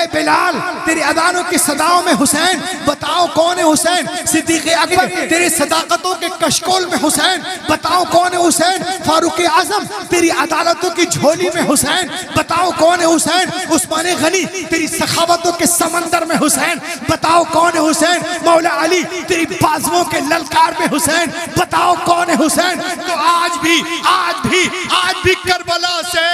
ऐ बिलाल तेरी अदानों की सदाओं में हुसैन, बताओ कौन है हुसैन। सिद्दीक़ अकबर तेरी सदाकतों के कशकोल में हुसैन, बताओ कौन है हुसैन। फारूक आजम तेरी अदालतों की झोली में हुसैन, बताओ कौन है हुसैन। उस्मान गनी तेरी सखावतों के समंदर में हुसैन, बताओ कौन है हुसैन। मौला अली तेरी बाजुओं के ललकार में हुसैन, बताओ कौन है हुसैन। तो आज भी करबला से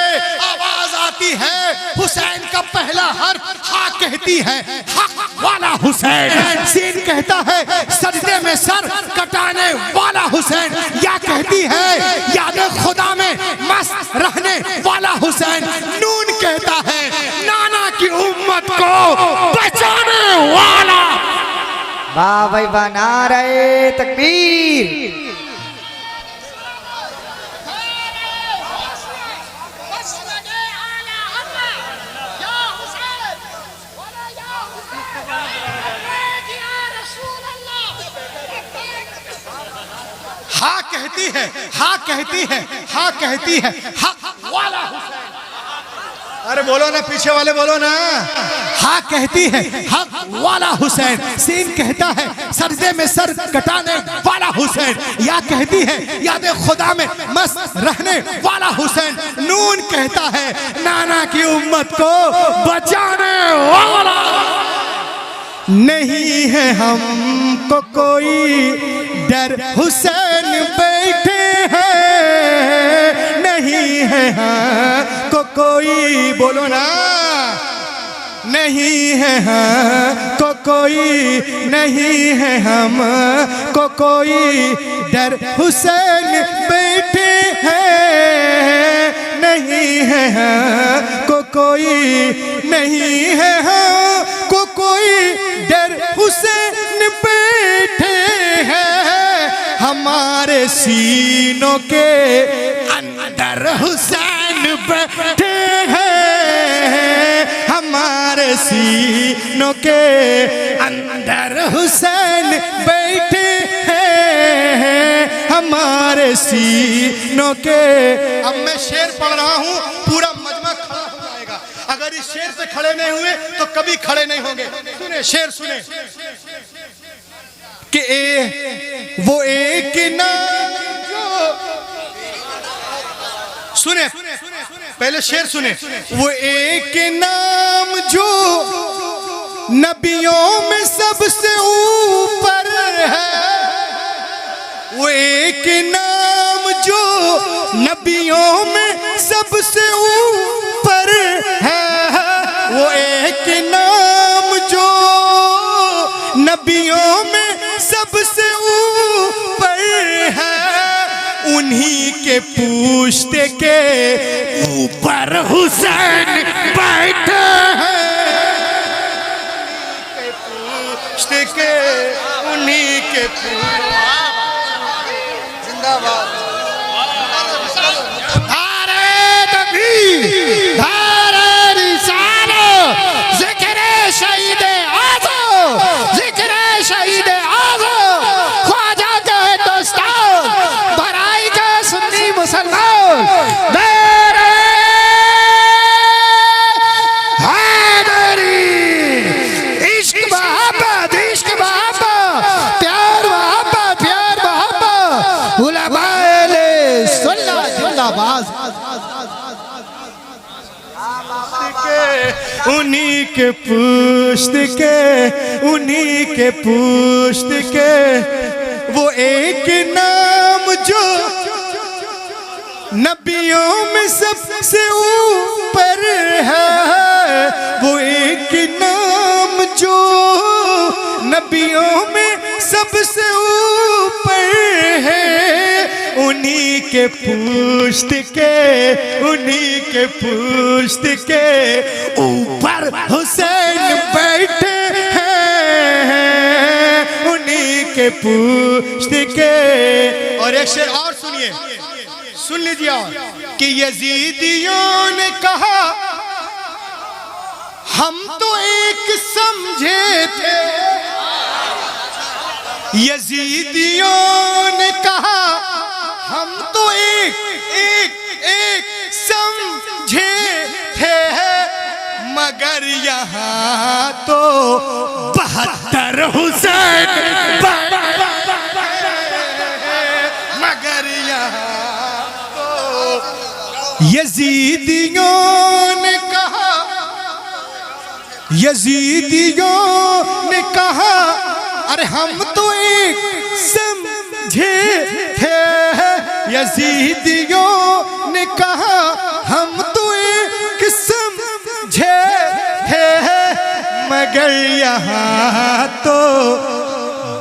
आवाज आती है, हुसैन का पहला हर्फ हा कहती है, हक वाला हुसैन। सीन कहता है सजदे में सर कटाने वाला हुसैन, या कहती है याद खुदा में मस्त रहने वाला हुसैन। नून कहता है नाना की उम्मत को बचाने वाला। वाह भाई वाह, नारे तकबीर। हाँ कहती है, हाँ कहती है, हाँ कहती है, हक वाला हुसैन। अरे बोलो ना, पीछे वाले बोलो ना। हाँ कहती है हक वाला हुसैन। सीन कहता है सजदे में सर कटाने वाला हुसैन, या कहती है याद खुदा में मस्त रहने वाला हुसैन। नून कहता है नाना की उम्मत को बचाने वाला। नहीं है हमको कोई डर, हुसैन बैठे हैं। नहीं है हमको कोई, बोलो ना, नहीं है हमको कोई, नहीं है हमको कोई डर, हुसैन बैठे हैं। नहीं है हमको कोई, नहीं है हमको कोई डर, हुसैन बैठे हैं। हमारे सीनों के अंदर हुसैन बैठे हैं। हमारे सीनों के अंदर हुसैन बैठे हैं। हमारे सीनों के। अब मैं शेर पढ़ रहा हूँ, पूरा मजमा खड़ा हो जाएगा। अगर इस शेर से खड़े नहीं हुए तो कभी खड़े नहीं होंगे। सुने शेर सुने कि वो एक नाम जो, सुने पहले शेर सुने। वो एक नाम जो नबियों में सबसे ऊपर है। वो एक नाम जो नबियों में सबसे ऊपर है। वो एक नाम जो नबियों में सबसे ऊपर है। उन्हीं के पूछते के ऊपर हुसैन बैठे हैं। पूछते के उन्हीं के जिंदाबाद। धारे तकबीर, धारे रिसालो, जिक्र शहीद आज़म, जिक्र शहीद आज़म। ख्वाजा के दोस्तान, भराई के सुन्नी मुसलमान, मेरे हैदरी। इश्क मोहब्बत, इश्क मोहब्बत, प्यार मोहब्बत, प्यार मोहब्बत। उलमाए सुन्नत जिंदाबाद। उन्हीं के पुश्त के, उन्हीं के पुश्त के वो एक नाम जो नबियों में सबसे ऊपर है। वो एक नाम जो नबियों में सबसे ऊपर है। उन्हीं के पुश्त के, उन्हीं के पुश्त के ऊपर हुसैन बैठे हैं। उन्हीं के पुश्त के। और एक शेर और सुनिए, सुन लीजिए कि यजीदियों ने कहा हम तो एक समझे थे। यजीदियों ने कहा हम तो एक समझे थे। मगर यहाँ तो 72 हुसैन, मगर यहाँ तो यजीदियों ने कहा, यजीदियों ने कहा अरे हम तो एक समझे थे, यजीदियों ने कहा हम तो एक समझे थे, मगर यहाँ तो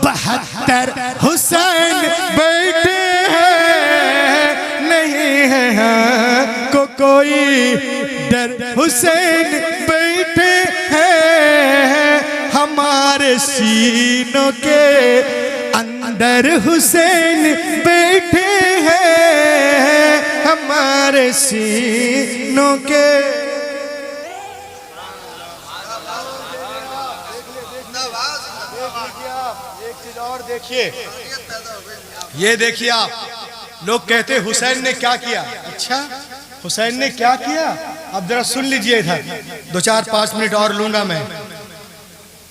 72 हुसैन बैठे हैं, नहीं है यहाँ को कोई डर, हुसैन बैठे हैं हमारे सीनों के अंदर, हुसैन बैठे हैं हमारे सीनों के। एक चीज और देखिए, ये देखिए आप, लोग कहते हुसैन ने क्या किया। अच्छा, हुसैन ने क्या किया? अब जरा सुन लीजिए इधर, 2-4-5 मिनट और लूंगा मैं।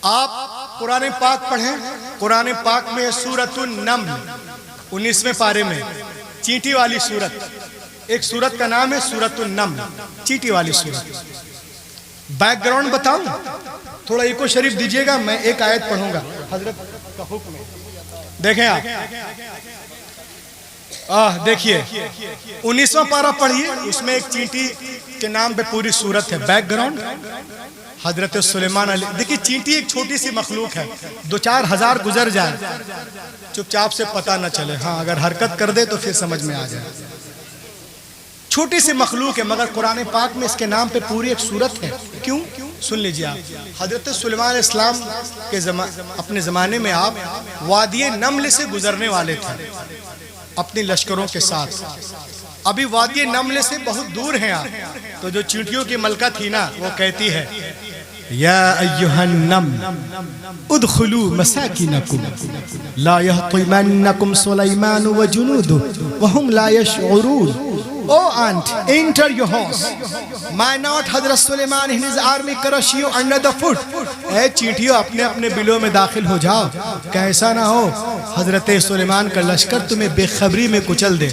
आप कुरान पाक पढ़ें, कुरान पाक में सूरतुन नम्ल 19वें पारे में चींटी वाली सूरत, एक सूरत का नाम है सूरतुन नम्ल, चींटी वाली सूरत। बैकग्राउंड बताऊं, थोड़ा इको शरीफ दीजिएगा, मैं एक आयत पढ़ूंगा, हजरत का हुक्म है। देखें आप, देखिए 19वां पारा पढ़िए, उसमें एक चींटी के नाम पे पूरी सूरत है। बैकग्राउंड हजरत सुलेमान अलैहि, देखिए चींटी एक छोटी सी मखलूक है, 2-4 हज़ार गुजर जाए चुपचाप से पता न चले, हाँ अगर हरकत कर दे तो फिर समझ में आ जाए। छोटी सी मखलूक है, मगर कुरान पाक में इसके नाम पे पूरी एक सूरत है। क्यों? सुन लीजिए आप, हजरत सुलेमान इस्लाम के अपने ज़माने में आप वादिये नम्ल से गुजरने वाले थे अपने लश्करों के साथ। अभी वादिये नम्ल से बहुत दूर हैं आप, तो जो चींटियों की मलका थी ना, वो कहती है या अय्युहन नम्ल उदखुलू मसाकिनकुम ला यहतिमन्नकुम सुलैमान व जुनूदुहु व हुम ला यशऊरून। Oh ant, enter your house. Might not Hazrat Suleiman and his army crush you under the foot. ऐ चींटियों, अपने अपने बिलों में दाखिल हो जाओ, कैसा ना हो हजरत सुलेमान का लश्कर तुम्हें बेखबरी में कुचल दे।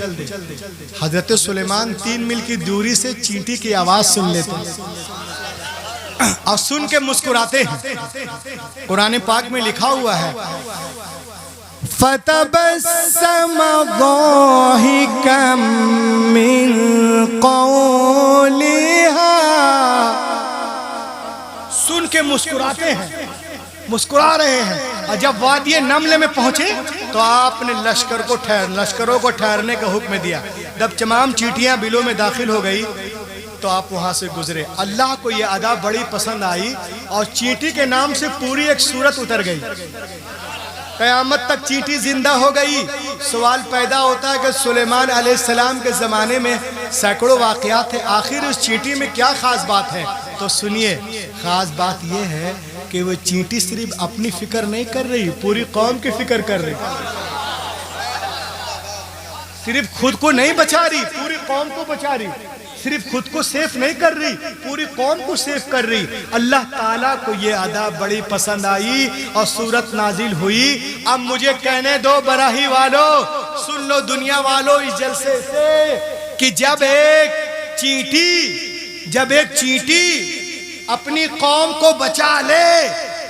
हजरत सुलेमान 3 मील की दूरी से चींटी की आवाज सुन लेते और सुन के मुस्कुराते हैं। कुरान पाक में लिखा हुआ है फतबस्सम ज़ाहिकम मिन क़ौलिहा, सुन के मुस्कुराते हैं, मुस्कुरा रहे हैं। और जब वादिये नम्ल में पहुंचे तो आपने लश्करों को ठहरने का हुक्म दिया। जब तमाम चींटियां बिलों में दाखिल हो गई तो आप वहां से गुजरे। अल्लाह को यह अदा बड़ी पसंद आई और चींटी के नाम से पूरी एक सूरत उतर गई। क़यामत तक चींटी जिंदा हो गई। सवाल पैदा होता है कि सुलेमान अलैहिस्सलाम के ज़माने में सैकड़ों वाक़यात थे, आखिर उस चींटी में क्या ख़ास बात है? तो सुनिए, ख़ास बात यह है कि वो चींटी सिर्फ अपनी फिक्र नहीं कर रही, पूरी कौम की फिक्र कर रही। सिर्फ खुद को नहीं बचा रही, पूरी कौम को बचा रही। सिर्फ खुद को सेफ नहीं कर रही, पूरी कौम को सेफ कर रही। अल्लाह ताला को ये अदा बड़ी पसंद आई और सूरत नाजिल हुई। अब मुझे कहने दो बराही वालों, सुन लो दुनिया वालों इस जलसे से, कि जब एक चींटी अपनी कौम को बचा ले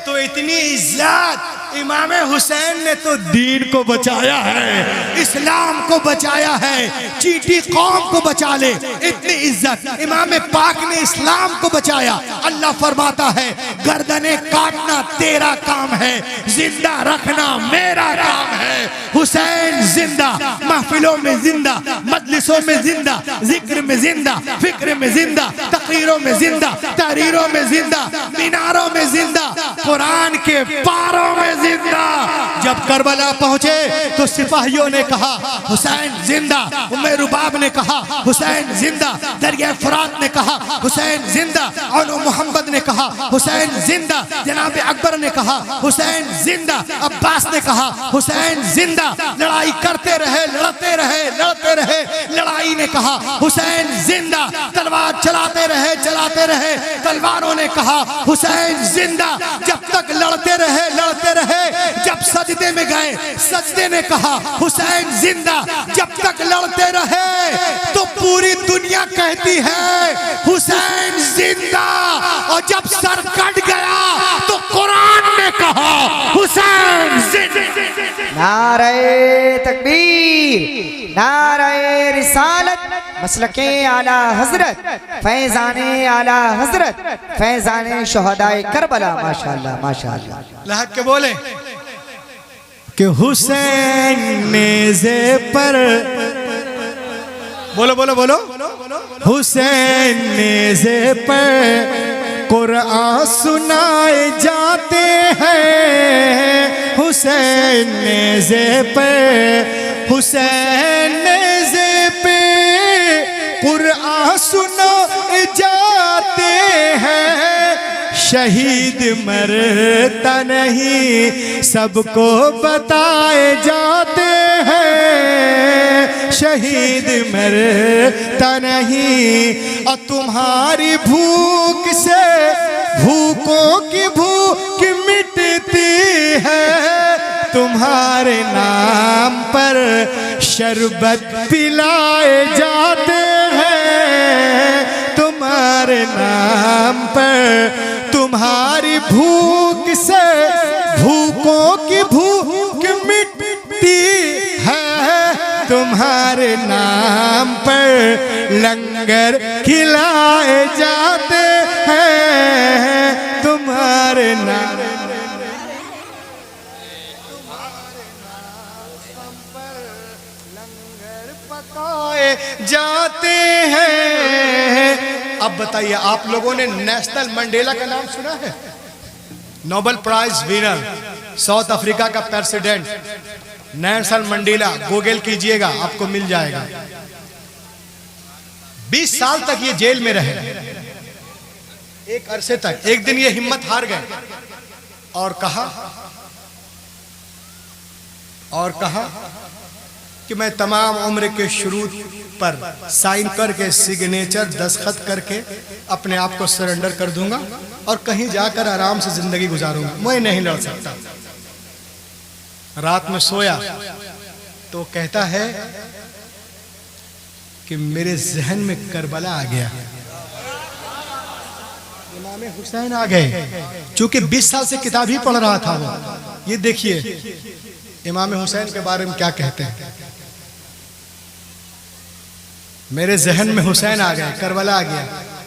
तो इतनी इज्जत इमाम हुसैन ने तो दीन को बचाया है, इस्लाम को बचाया है। चींटी कौम को बचा ले, इतनी इज्जत इमाम पाक ने इस्लाम को बचाया। अल्लाह फरमाता है गर्दने काटना तेरा काम है, जिंदा रखना मेरा काम है। हुसैन जिंदा, महफिलों में जिंदा, मजलिसों में जिंदा, जिक्र में जिंदा, फिक्र में जिंदा, तकरीरों में जिंदा, तहरीरों में जिंदा, मीनारों में जिंदा, कुरान के पारों में जिंदा, जब करबला पहुंचे तो सिपाहियों ने कहा हुसैन जिंदा, उम्मे रुबाब ने कहा हुसैन जिंदा, दरिया फुरात ने कहा हुसैन जिंदा, अनु मोहम्मद ने कहा हुसैन जिंदा, जनाब अकबर ने कहा हुसैन जिंदा, अब्बास ने कहा हुसैन जिंदा। लड़ाई करते रहे, लड़ते रहे, लड़ते रहे। लड़ाई ने कहा हुसैन जिंदा, तलवार चलाते रहे, चलाते रहे। तलवारों ने कहा हुसैन जिंदा। जब तक लड़ते रहे, लड़ते रहे। जब सजदे में गए, सजदे ने कहा हुसैन जिंदा। जब तक लड़ते रहे तो पूरी दुनिया कहती है हुसैन जिंदा, और जब सर कट गया तो कुरान ने कहा हुसैन जिंदा। नारे तकबीर, नारे रिसालत, मसलके आला हजरत, फैजाने आला हजरत, फैजाने शोहदाए करबला। माशाअल्लाह, माशाअल्लाह। लहक के बोले कि हुसैन नेज़े पर, बोलो बोलो बोलो, हुसैन नेज़े पर कुरान सुनाए जाते हैं। हुसैन नेज़े पे, हुसैन नेज़े पे कुरान सुनाए जाते हैं। शहीद मरता नहीं सबको बताए जाते हैं। शहीद मरता नहीं, और तुम्हारी भूख से भूखों की भूख मिटती है। तुम्हारे नाम पर शरबत पिलाए जाते हैं। तुम्हारे नाम पर, तुम्हारी भूख से भूखों की भूख मिटती है। तुम्हारे नाम पर लंगर खिलाए जाते हैं। तुम्हारे नाम जाते हैं। अब बताइए, आप लोगों ने नेशनल मंडेला का नाम सुना है? Nobel prize winner, South Africa का प्रेसिडेंट नेल्सन मंडेला। गूगल कीजिएगा, आपको मिल जाएगा। 20 साल तक ये जेल में रहे, एक अरसे तक। एक दिन ये हिम्मत हार गए और कहा कि मैं तमाम उम्र के शुरू पर साइन करके, सिग्नेचर दस्तखत करके अपने आप को सरेंडर कर दूंगा और कहीं जाकर आराम से जिंदगी गुजारूंगा। मैं नहीं लड़ सकता। रात में सोया तो कहता है कि मेरे जहन में करबला आ गया, इमाम हुसैन आ गए। चूंकि 20 साल से किताब ही पढ़ रहा था वो। ये देखिए इमाम हुसैन के बारे में क्या कहते हैं। मेरे जहन में हुसैन आ गए, करबला आ गया।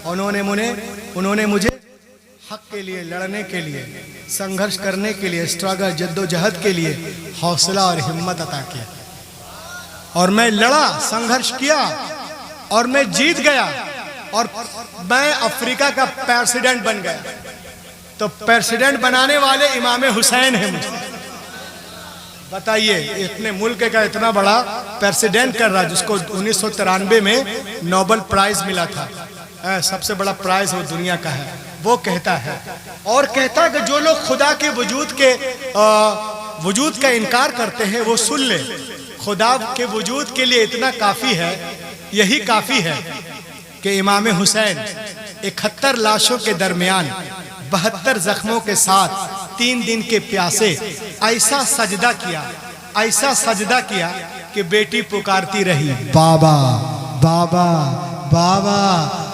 उन्होंने मुझे हक के लिए, लड़ने के लिए, संघर्ष करने के लिए, स्ट्रगल, जद्दोजहद के लिए हौसला और हिम्मत अता किया। और मैं लड़ा, संघर्ष किया और मैं जीत गया और मैं अफ्रीका का प्रेसिडेंट बन गया। तो प्रेसिडेंट बनाने वाले इमाम हुसैन हैं मुझे। बताइए, इतने मुल्क का इतना बड़ा प्रेसिडेंट कर रहा, जिसको 1993 में नोबेल प्राइज मिला था। सबसे बड़ा प्राइज वो दुनिया का है। वो कहता है, और कहता है कि जो लोग खुदा के वजूद का इनकार करते हैं वो सुन ले, खुदा के वजूद के लिए इतना काफी है, यही काफी है कि इमाम हुसैन 71 लाशों के दरमियान 72 जख्मों के साथ 3 दिन के प्यासे ऐसा सजदा किया कि बेटी पुकारती रही, बाबा बाबा बाबा।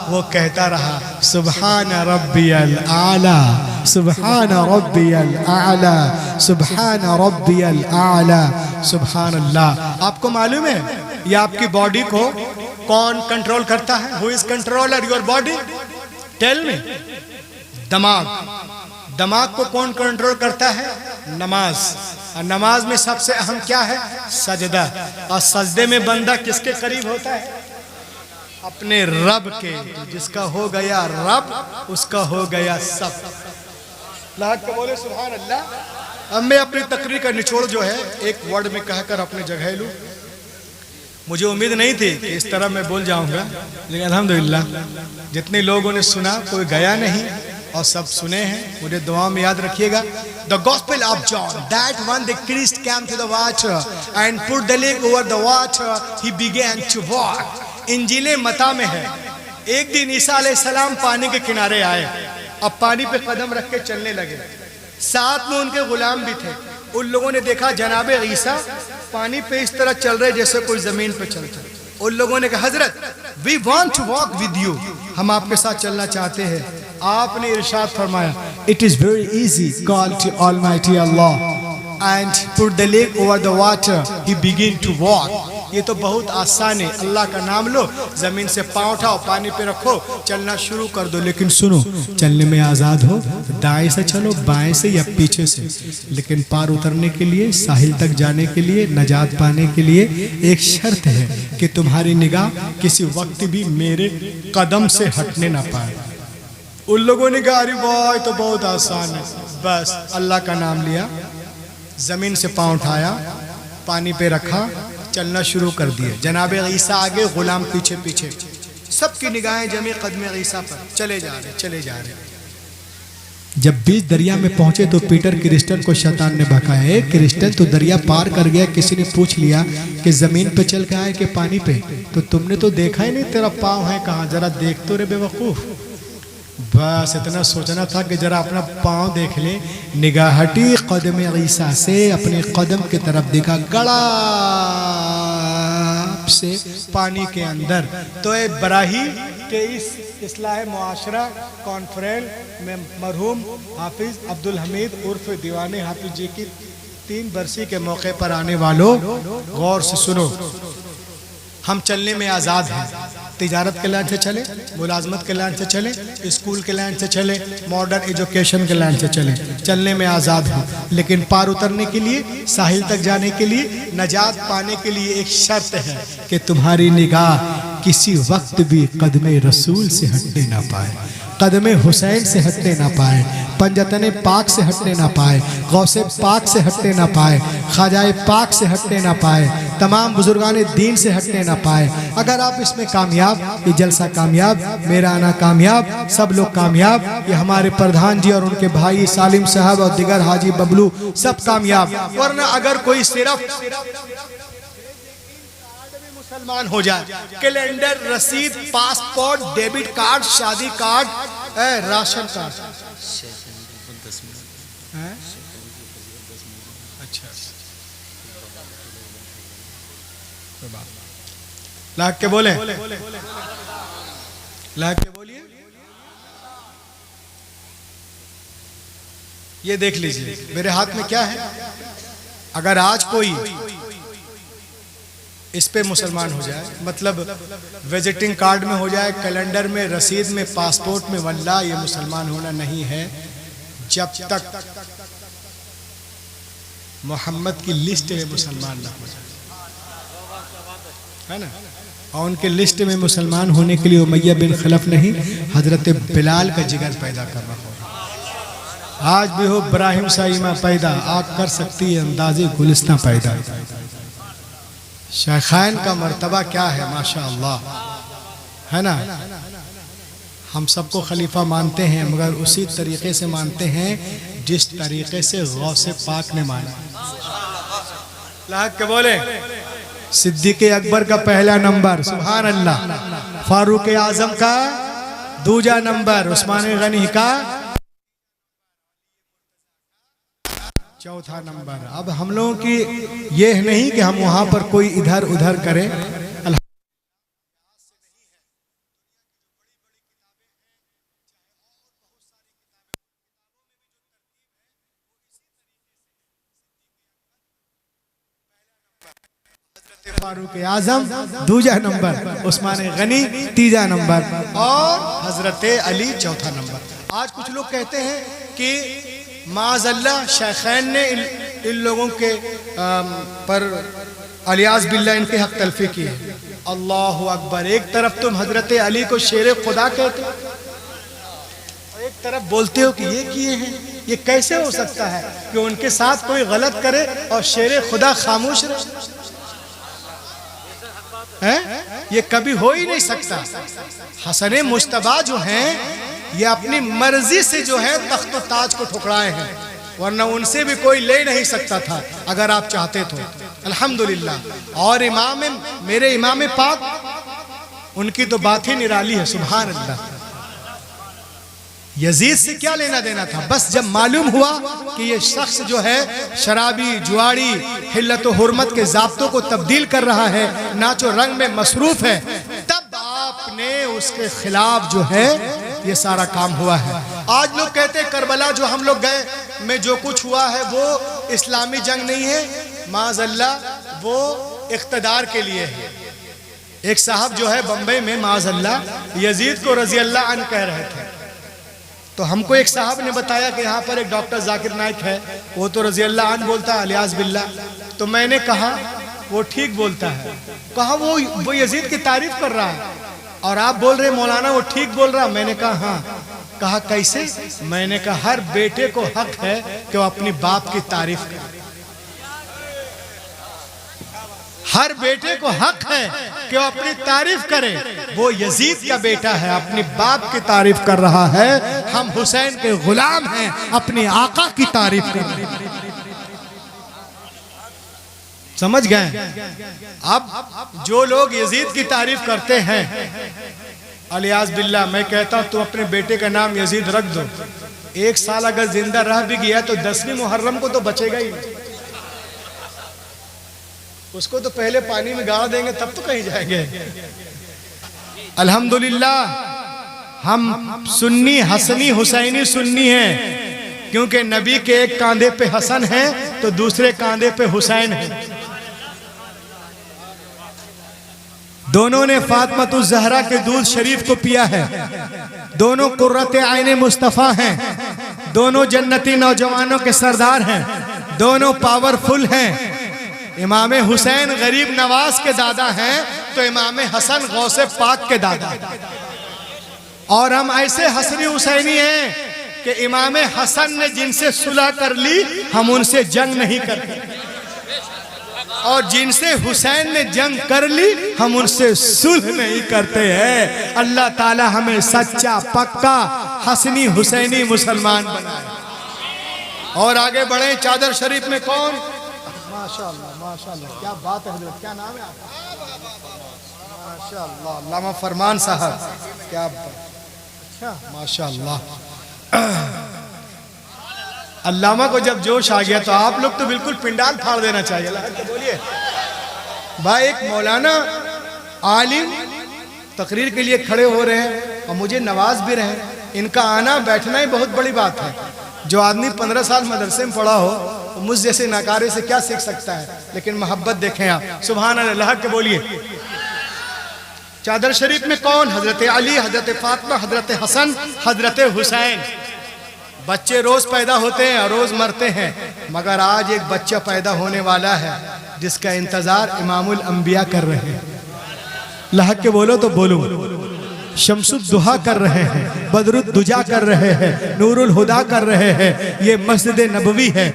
वो कहता रहा, सुबहान रब्बियल आला, सुबहान रब्बियल आला, सुबहान रब्बियल आला, सुबहान अल्लाह। आपको मालूम है ये आपकी बॉडी को कौन कंट्रोल करता है? Who is controller your body? Tell me. दिमाग को कौन कंट्रोल करता है? नमाज। और नमाज में सबसे अहम क्या है? सजदा। और सजदे में बंदा किसके करीब होता है? अपने रब के। जिसका हो गया रब, उसका हो गया सब। लाहक को बोले सुभान अल्लाह। अब मैं अपनी तकरीर का निचोड़ जो है एक वर्ड में कहकर अपने जगह लूँ। मुझे उम्मीद नहीं थी कि इस तरह मैं बोल जाऊंगा, लेकिन अल्हम्दुलिल्लाह जितने लोगों ने सुना कोई गया नहीं और सब सुने हैं। मुझे दुआ में याद रखिएगा। The Gospel of John, that when the Christ came to the water and put the leg over the water, he began to walk. इंजीले मता में है, एक दिन ईसा अलैहिस्सलाम पानी के किनारे आए, अब पानी पे कदम रख के चलने लगे, साथ में उनके गुलाम भी थे। उन लोगों ने देखा जनाबे ईसा पानी पे इस तरह चल रहे जैसे कोई जमीन पे चलता। उन लोगों ने कहा हजरत we want to walk with you, हम आपके साथ चलना चाहते हैं। आपने इरशाद फरमाया it is very easy call to almighty अल्लाह and put the leg over the water he begin to walk. ये तो बहुत आसान है, अल्लाह का नाम लो, जमीन से पाँव उठाओ, पानी पे रखो, चलना शुरू कर दो। लेकिन सुनो, चलने में आजाद हो, दाएं से चलो, बाएं से या पीछे से, लेकिन पार उतरने के लिए, साहिल तक जाने के लिए, नजात पाने के लिए एक शर्त है कि तुम्हारी निगाह किसी वक्त भी मेरे कदम से हटने ना पाए। उन लोगों ने कहा अरे वाह तो बहुत आसान है। बस अल्लाह का नाम लिया, जमीन से पाँव उठाया, पानी पे रखा, चलना शुरू कर दिए। जनाब ईसा आगे, गुलाम पीछे पीछे, सबकी निगाहें जमी कदम ईसा पर, चले जा रहे। जब बीच दरिया में पहुंचे तो पीटर क्रिस्टन को शैतान ने बकाया, क्रिस्टन तो दरिया पार कर गया, किसी ने पूछ लिया कि जमीन पे चल के आए कि पानी पे, तो तुमने तो देखा ही नहीं, तेरा पाँव है कहाँ, जरा देख तो रे बेवकूफ। बस इतना सोचना था कि जरा अपना पाँव देख ले। निगाह हटी कदम ईसा से, अपने कदम की तरफ देखा, गड़ा से पानी के अंदर। तो ये बराही के इस इस्लाह मुआशरा कॉन्फ्रेंस में मरहूम हाफिज अब्दुल हमीद उर्फ दीवाने हाफिज जी की 3 बरसी के मौके पर आने वालों गौर से सुनो। हम चलने में आज़ाद हैं, तिजारत के लाइन से चले, मुलाजमत के लाइन से चले, स्कूल के लाइन से चले, मॉडर्न एजुकेशन के लाइन से चले, चलने में आज़ाद हो। लेकिन पार उतरने के लिए, साहिल तक जाने के लिए, नजात पाने के लिए एक शर्त है कि तुम्हारी निगाह किसी वक्त भी कदमे रसूल से हटने ना पाए, कदमे हुसैन से हटने ना पाए, पंजतने पाक से हटने ना पाए, गौसे पाक से हटने ना पाए, ख्वाजाए पाक से हटने ना पाए, तमाम बुजुर्गान दीन से हटने ना पाए। अगर आप इसमें कामयाब, ये जलसा कामयाब, मेरा आना कामयाब, सब लोग कामयाब, ये हमारे प्रधान जी और उनके भाई सालिम साहब और दिगर हाजी बबलू सब कामयाब। वरना अगर कोई सिर्फ मुसलमान हो जाए, कैलेंडर, रसीद, पासपोर्ट, डेबिट कार्ड, शादी कार्ड, राशन कार्ड, अच्छा लाख के बोले, लाख के बोलिए। ये देख लीजिए मेरे हाथ में क्या है। अगर आज कोई इस पे मुसलमान हो जाए, मतलब विजिटिंग कार्ड में हो जाए, कैलेंडर में, रसीद में, पासपोर्ट में, वल्लाह ये मुसलमान होना नहीं है जब तक मोहम्मद की लिस्ट में मुसलमान ना हो जाए, है ना। और उनके लिस्ट में मुसलमान होने के लिए उमैया बिन खलफ नहीं, हजरत बिलाल का जिगर पैदा कर रहा हो। आज भी हो इब्राहिम साइमा पैदा, आग कर सकती है अंदाजे गुलिस्तां पैदा। शेखैन का मर्तबा क्या है माशा अल्लाह, है ना। हम सबको खलीफा मानते हैं, मगर उसी तरीके से मानते हैं जिस तरीके से गौसे पाक ने माना। लाहक के बोले, सिद्दीक़ अकबर का पहला नंबर सुभान अल्लाह, फारूक आजम का दूजा नंबर, उस्मान गनी का चौथा नंबर। अब हम लोगों की यह नहीं कि हम वहां पर कोई इधर उधर करें। फारूक आजम दूजा नंबर, उस्मान गनी तीजा नंबर और हजरत अली चौथा नंबर। आज कुछ लोग कहते हैं कि माज़अल्लाह शेखैन ने इन लोगों के पर अलियाज़ बिल्लाह इनके हक तलफी की है। अल्लाहु अकबर। एक तरफ तुम हजरत अली को शेर खुदा कहते हो, एक तरफ बोलते हो कि ये किए हैं। ये कैसे हो सकता है कि उनके साथ कोई गलत करे और शेर खुदा खामोश रहे? ये कभी हो ही नहीं सकता। हसन मुश्तबा जो हैं ये अपनी मर्जी से जो है तख्त ताज को ठुकराए हैं, वरना उनसे भी कोई ले नहीं सकता था अगर आप चाहते तो। अल्हम्दुलिल्लाह। और मेरे इमाम पाक, उनकी तो बात ही निराली है। सुभान अल्लाह। यजीद से क्या लेना देना था? बस जब मालूम हुआ कि ये शख्स जो है शराबी, जुआड़ी, हिल्लत व हुर्मत के ज़ाब्तों को तब्दील कर रहा है, नाचो रंग में मसरूफ है, तब आपने उसके खिलाफ जो है ये सारा काम हुआ है। आज लोग कहते हैं करबला जो हम लोग गए में जो कुछ हुआ है वो इस्लामी जंग नहीं है, माज़अल्लाह वो इख्तदार के लिए है। एक साहब जो है बम्बई में माज़अल्लाह यजीद को रज़ी अल्लाह अन्हु कह रहे थे, तो हमको एक साहब ने बताया कि यहाँ पर एक डॉक्टर जाकिर नाइक है, वो तो रज़ी अल्लाह अन्हु बोलता है अलियाज़ बिल्लाह। तो मैंने कहा वो ठीक बोलता है। कहा वो यजीद की तारीफ कर रहा है और आप बोल रहे मौलाना वो ठीक बोल रहा। मैंने कहा हाँ। कहा कैसे? मैंने कहा हर बेटे को हक है कि वो अपनी बाप की तारीफ करे। हर बेटे को हक है कि वो अपनी तारीफ करे। वो यजीद का बेटा है, अपनी बाप की तारीफ कर रहा है। हम हुसैन के गुलाम हैं, अपने आका की तारीफ कर रहे हैं। समझ गए? अब जो लोग यजीद की तारीफ करते हैं, अलियाज़ बिल्लाह, मैं कहता हूं तुम अपने बेटे का नाम यजीद रख दो। एक साल अगर जिंदा रह भी गया तो 10वीं मुहर्रम को तो बचेगा ही नहीं। उसको तो पहले पानी में गाड़ देंगे तब तो कहीं जाएंगे। अल्हम्दुलिल्लाह हम सुन्नी, हसनी, हुसैनी सुन्नी हैं, क्योंकि नबी के एक कांधे पे हसन है तो दूसरे कांधे पे हुसैन है। दोनों ने फातिमा ज़हरा के दूध शरीफ को पिया है। दोनों कुर्रत आईने मुस्तफ़ा हैं। दोनों जन्नती नौजवानों के सरदार हैं। दोनों पावरफुल हैं। इमाम हुसैन गरीब नवाज के दादा हैं तो इमाम हसन गौसे पाक के दादा। और हम ऐसे हसनी हुसैनी हैं कि इमाम हसन ने जिनसे सुलह कर ली हम उनसे जंग नहीं करते, और जिनसे हुसैन ने जंग कर ली हम उनसे सुलह नहीं करते हैं। अल्लाह ताला हमें सच्चा पक्का हसनी हुसैनी मुसलमान बनाए। और आगे बढ़े। चादर शरीफ में कौन? माशाअल्लाह माशाअल्लाह, क्या बात है हजरत, क्या नाम है आपका? माशाअल्लाह, अल्लामा फरमान साहब, क्या अच्छा माशाअल्लाह। अल्लामा को जब जोश आ गया तो आप लोग तो बिल्कुल पिंडाल फाड़ देना चाहिए। तो बोलिए भाई, एक मौलाना आलिम तकरीर के लिए खड़े हो रहे हैं और मुझे नवाज भी रहे। इनका आना बैठना ही बहुत बड़ी बात है। जो आदमी 15 साल मदरसे में पढ़ा हो तो मुझ जैसे नकारे से क्या सीख सकता है, लेकिन मोहब्बत देखें आप। सुभान अल्लाह के बोलिए। चादर शरीफ में कौन? हजरत अली, हजरत फातिमा, हजरत हसन, हजरत हुसैन। बच्चे रोज पैदा होते हैं और रोज मरते हैं, मगर आज एक बच्चा पैदा होने वाला है जिसका इंतजार इमामुल अंबिया कर रहे हैं। लहक के बोलो तो बोलो। शम्सुद्दुहा कर रहे हैं, बदरुद्दुजा कर रहे हैं, नूरुल हुदा कर रहे हैं। ये मस्जिद नबवी है।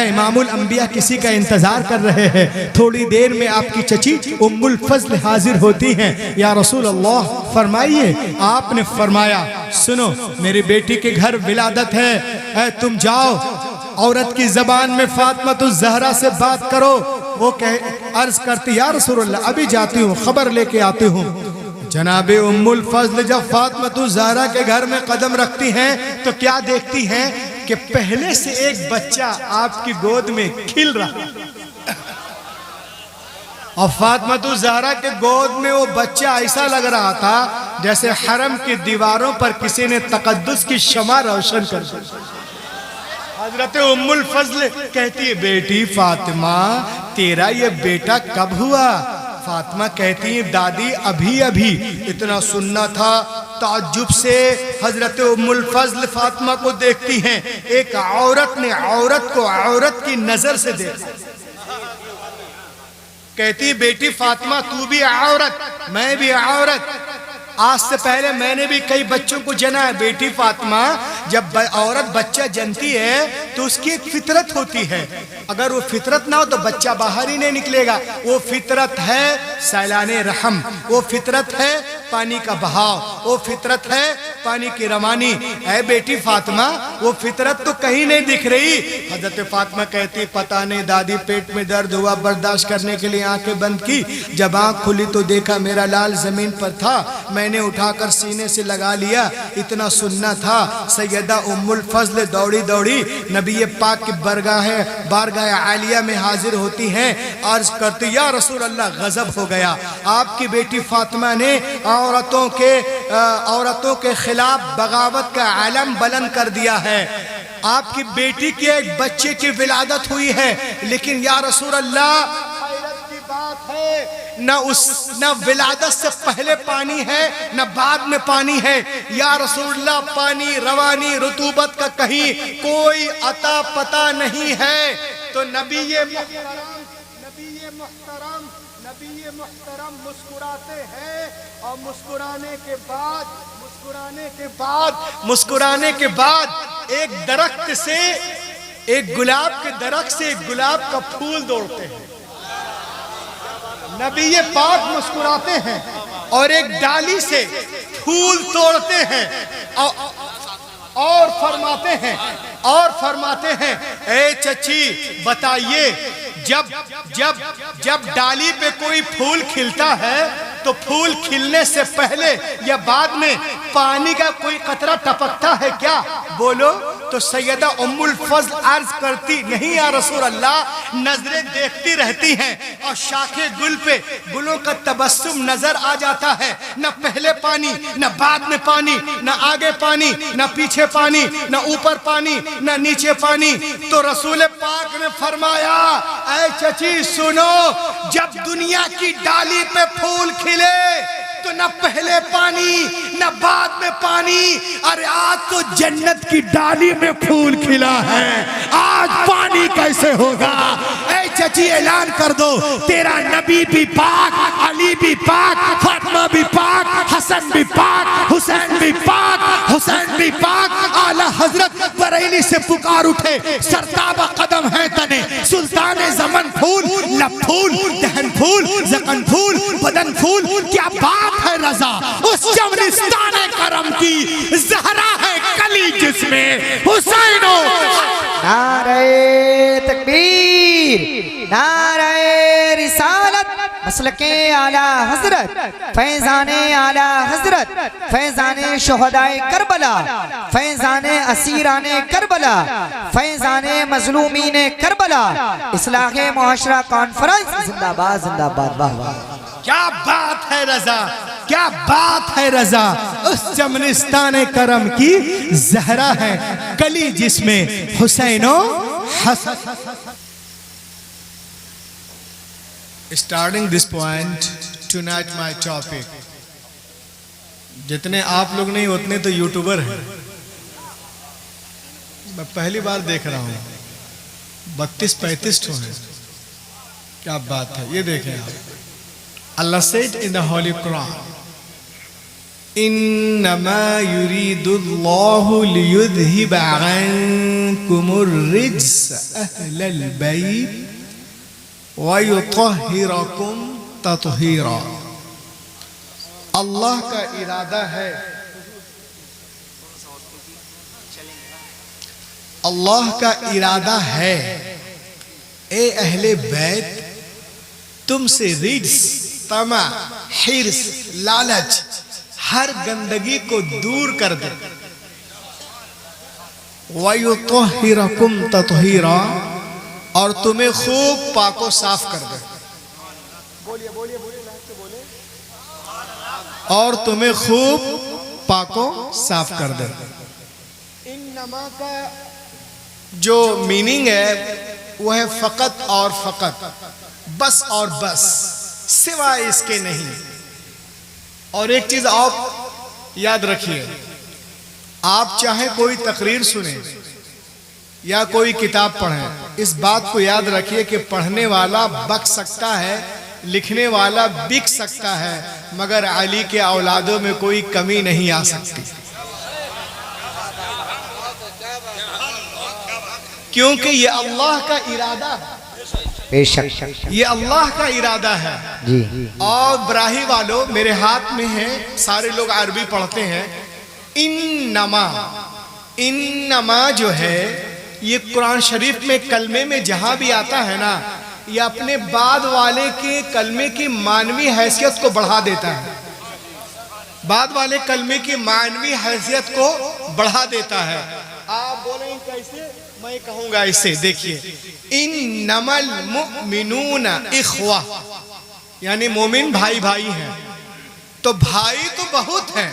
इमामुल अंबिया किसी का इंतजार कर रहे हैं। थोड़ी देर में आपकी चची उम्मुल फज़ल हाजिर होती हैं। या रसूल अल्लाह फरमाइए। आपने फरमाया सुनो मेरी बेटी के घर विलादत है, तुम जाओ औरत की जबान में फातिमा ज़हरा से बात करो। वो कह अर्ज करती या रसूल अल्लाह अभी जाती हूँ, खबर लेके आती हूँ। जनाबे उम्मुल फज़ल जब फातिमा ज़हरा के घर में कदम रखती हैं तो क्या देखती हैं कि पहले से एक बच्चा आपकी गोद में खिल रहा, और फातिमा ज़हरा के गोद में वो बच्चा ऐसा लग रहा था जैसे हरम की दीवारों पर किसी ने तकद्दुस की शमा रोशन कर दी। हजरत उम्मुल फज़ल कहती है बेटी फातिमा तेरा ये बेटा कब हुआ? फातिमा कहती है दादी अभी अभी। इतना सुनना था। ताज्जुब से हजरत उम्मुल फज़ल फातिमा को देखती हैं। एक औरत ने औरत को औरत की नजर से देखा। कहती बेटी फातिमा तू भी औरत, मैं भी औरत। आज से पहले मैंने भी कई बच्चों को जना है। बेटी फातिमा जब औरत बच्चा जनती है तो उसकी एक फितरत होती है, अगर वो फितरत ना हो तो बच्चा बाहर ही नहीं निकलेगा। वो फितरत है सैलाने रहम, वो फितरत है पानी का बहाव, वो फितरत है पानी की रवानी। ऐ बेटी फातिमा, वो फितरत तो कहीं नहीं दिख रही। हजरत फातिमा कहती पता नहीं दादी, पेट में दर्द हुआ, बर्दाश्त करने के लिए आंखें बंद की, जब आंख खुली तो देखा मेरा लाल जमीन पर था, मैंने उठाकर सीने से लगा लिया, इतना सुनना था। सैयदा उम्मुल फजल दौड़ी दौड़ी नबी पाक की बारगाह आलिया में हाजिर होती हैं, अर्ज करती या रसूल अल्लाह गजब हो गया, आपकी बेटी फातिमा ने औरतों के खिलाफ बगावत का आलम बुलंद कर दिया है। आपकी बेटी के एक बच्चे की विलादत हुई है, लेकिन या रसूल अल्लाह हैरत की बात है, न विलादत से पहले पानी है न बाद में पानी है। या रसूल अल्लाह पानी रवानी रुतूबत का कहीं कोई अता पता नहीं है। तो नबी मुहतरम मुस्कुराते हैं और मुस्कुराने के बाद एक दरख्त से, एक गुलाब के दरख्त से एक गुलाब का फूल तोड़ते हैं। नबी पाक मुस्कुराते हैं और एक डाली से फूल तोड़ते हैं और फरमाते हैं ए चची बताइए, जब डाली पे कोई फूल खिलता है तो फूल खिलने से पहले या बाद में पानी का कोई कतरा टपकता है क्या? बोलो। तो सैयदा उम्मुल फजल अर्ज करती नहीं या रसूल अल्लाह, नजरें देखती रहती हैं और शाखे गुल पे गुलों का तबस्सुम नजर आ जाता है, न पहले पानी न बाद में पानी, न आगे पानी न पीछे पानी, न ऊपर पानी न नीचे पानी। तो रसूल पाक ने फरमाया ऐ चची सुनो, जब दुनिया की डाली पे फूल खिले तो न पहले पानी न बाद में पानी, अरे आज तो जन्नत की डाली में फूल खिला है, आज पानी कैसे होगा? ऐ चची ऐलान कर दो, तेरा नबी भी पाक, अली भी पाक, फातिमा भी पाक, हसन भी पाक, हुसैन भी पाक, आला हजरत बरेली से पुकार उठे, सरताबा कदम है तने, सुल्तान ज़मन फूल, लब फूल, दहन फूल, ज़कन फूल, बदन फूल, क्या बात है रजा उस जमरिस्तान करम की, ज़हरा है कली जिसमें हुसैनो। नारे तकबीर, नारे रिसालत, मसलके आला हजरत, फैजाने आला हजरत, फैजाने शोहदाए करबला, फैजाने असीराने करबला, फैजाने मजलूमीने करबला, इस्लाहे मुआशरा कॉन्फ्रेंस जिंदाबाद जिंदाबाद। वाह वाह, क्या बात है रजा, क्या बात है रजा, उस जमनिस्तान करम की ज़हरा है कली जिसमें हुसैनो Hasan. Starting this point, tonight my topic. जितने आप लोग नहीं उतने तो यूट्यूबर हैं। मैं पहली बार देख रहा हूँ, 32-35 ठो हैं। क्या बात है, ये देखें आप। Allah said in the Holy Quran, इन्नमा युरीदुल्लाहु लियुज़हिब अन्कुमुर रिज्स अहलल बैत व युतहिरकुम तत्हीरा। अल्लाह का इरादा है, अल्लाह का इरादा है ए अहले बैत, तुमसे रिज्स, तमा, हिर्स, लालच, हर गंदगी को दूर कर दे, वयुतहिरकुम तत्हीरा, और तुम्हें खूब पाको साफ कर दे। बोलिए बोलिए बोलिए, और तुम्हें खूब पाको साफ कर दे। इन नमा का जो मीनिंग है वो है फकत और फकत, बस और बस, सिवाय इसके नहीं। और एक चीज आप याद रखिए, आप चाहे कोई तकरीर सुने या कोई किताब पढ़ें, इस बात को याद रखिए कि पढ़ने वाला बक सकता है, लिखने वाला बिक सकता है, मगर अली के औलादों में कोई कमी नहीं आ सकती। क्योंकि ये अल्लाह का इरादा है, बेशक ये अल्लाह का इरादा है जी। और ब्राही वालों मेरे हाथ में है, सारे लोग अरबी पढ़ते हैं। इन्नमा, इन्नमा जो है ये कुरान शरीफ में कलमे में जहां भी आता है ना, ये अपने बाद वाले के कलमे की मानवी हैसियत को बढ़ा देता है, बाद वाले कलमे की मानवी हैसियत को बढ़ा देता है। आप बोलें कैसे, मैं कहूंगा इसे, देखिए, इन्नमल मुमिनून इख्वा, यानी मोमिन भाई भाई हैं, तो भाई तो बहुत हैं।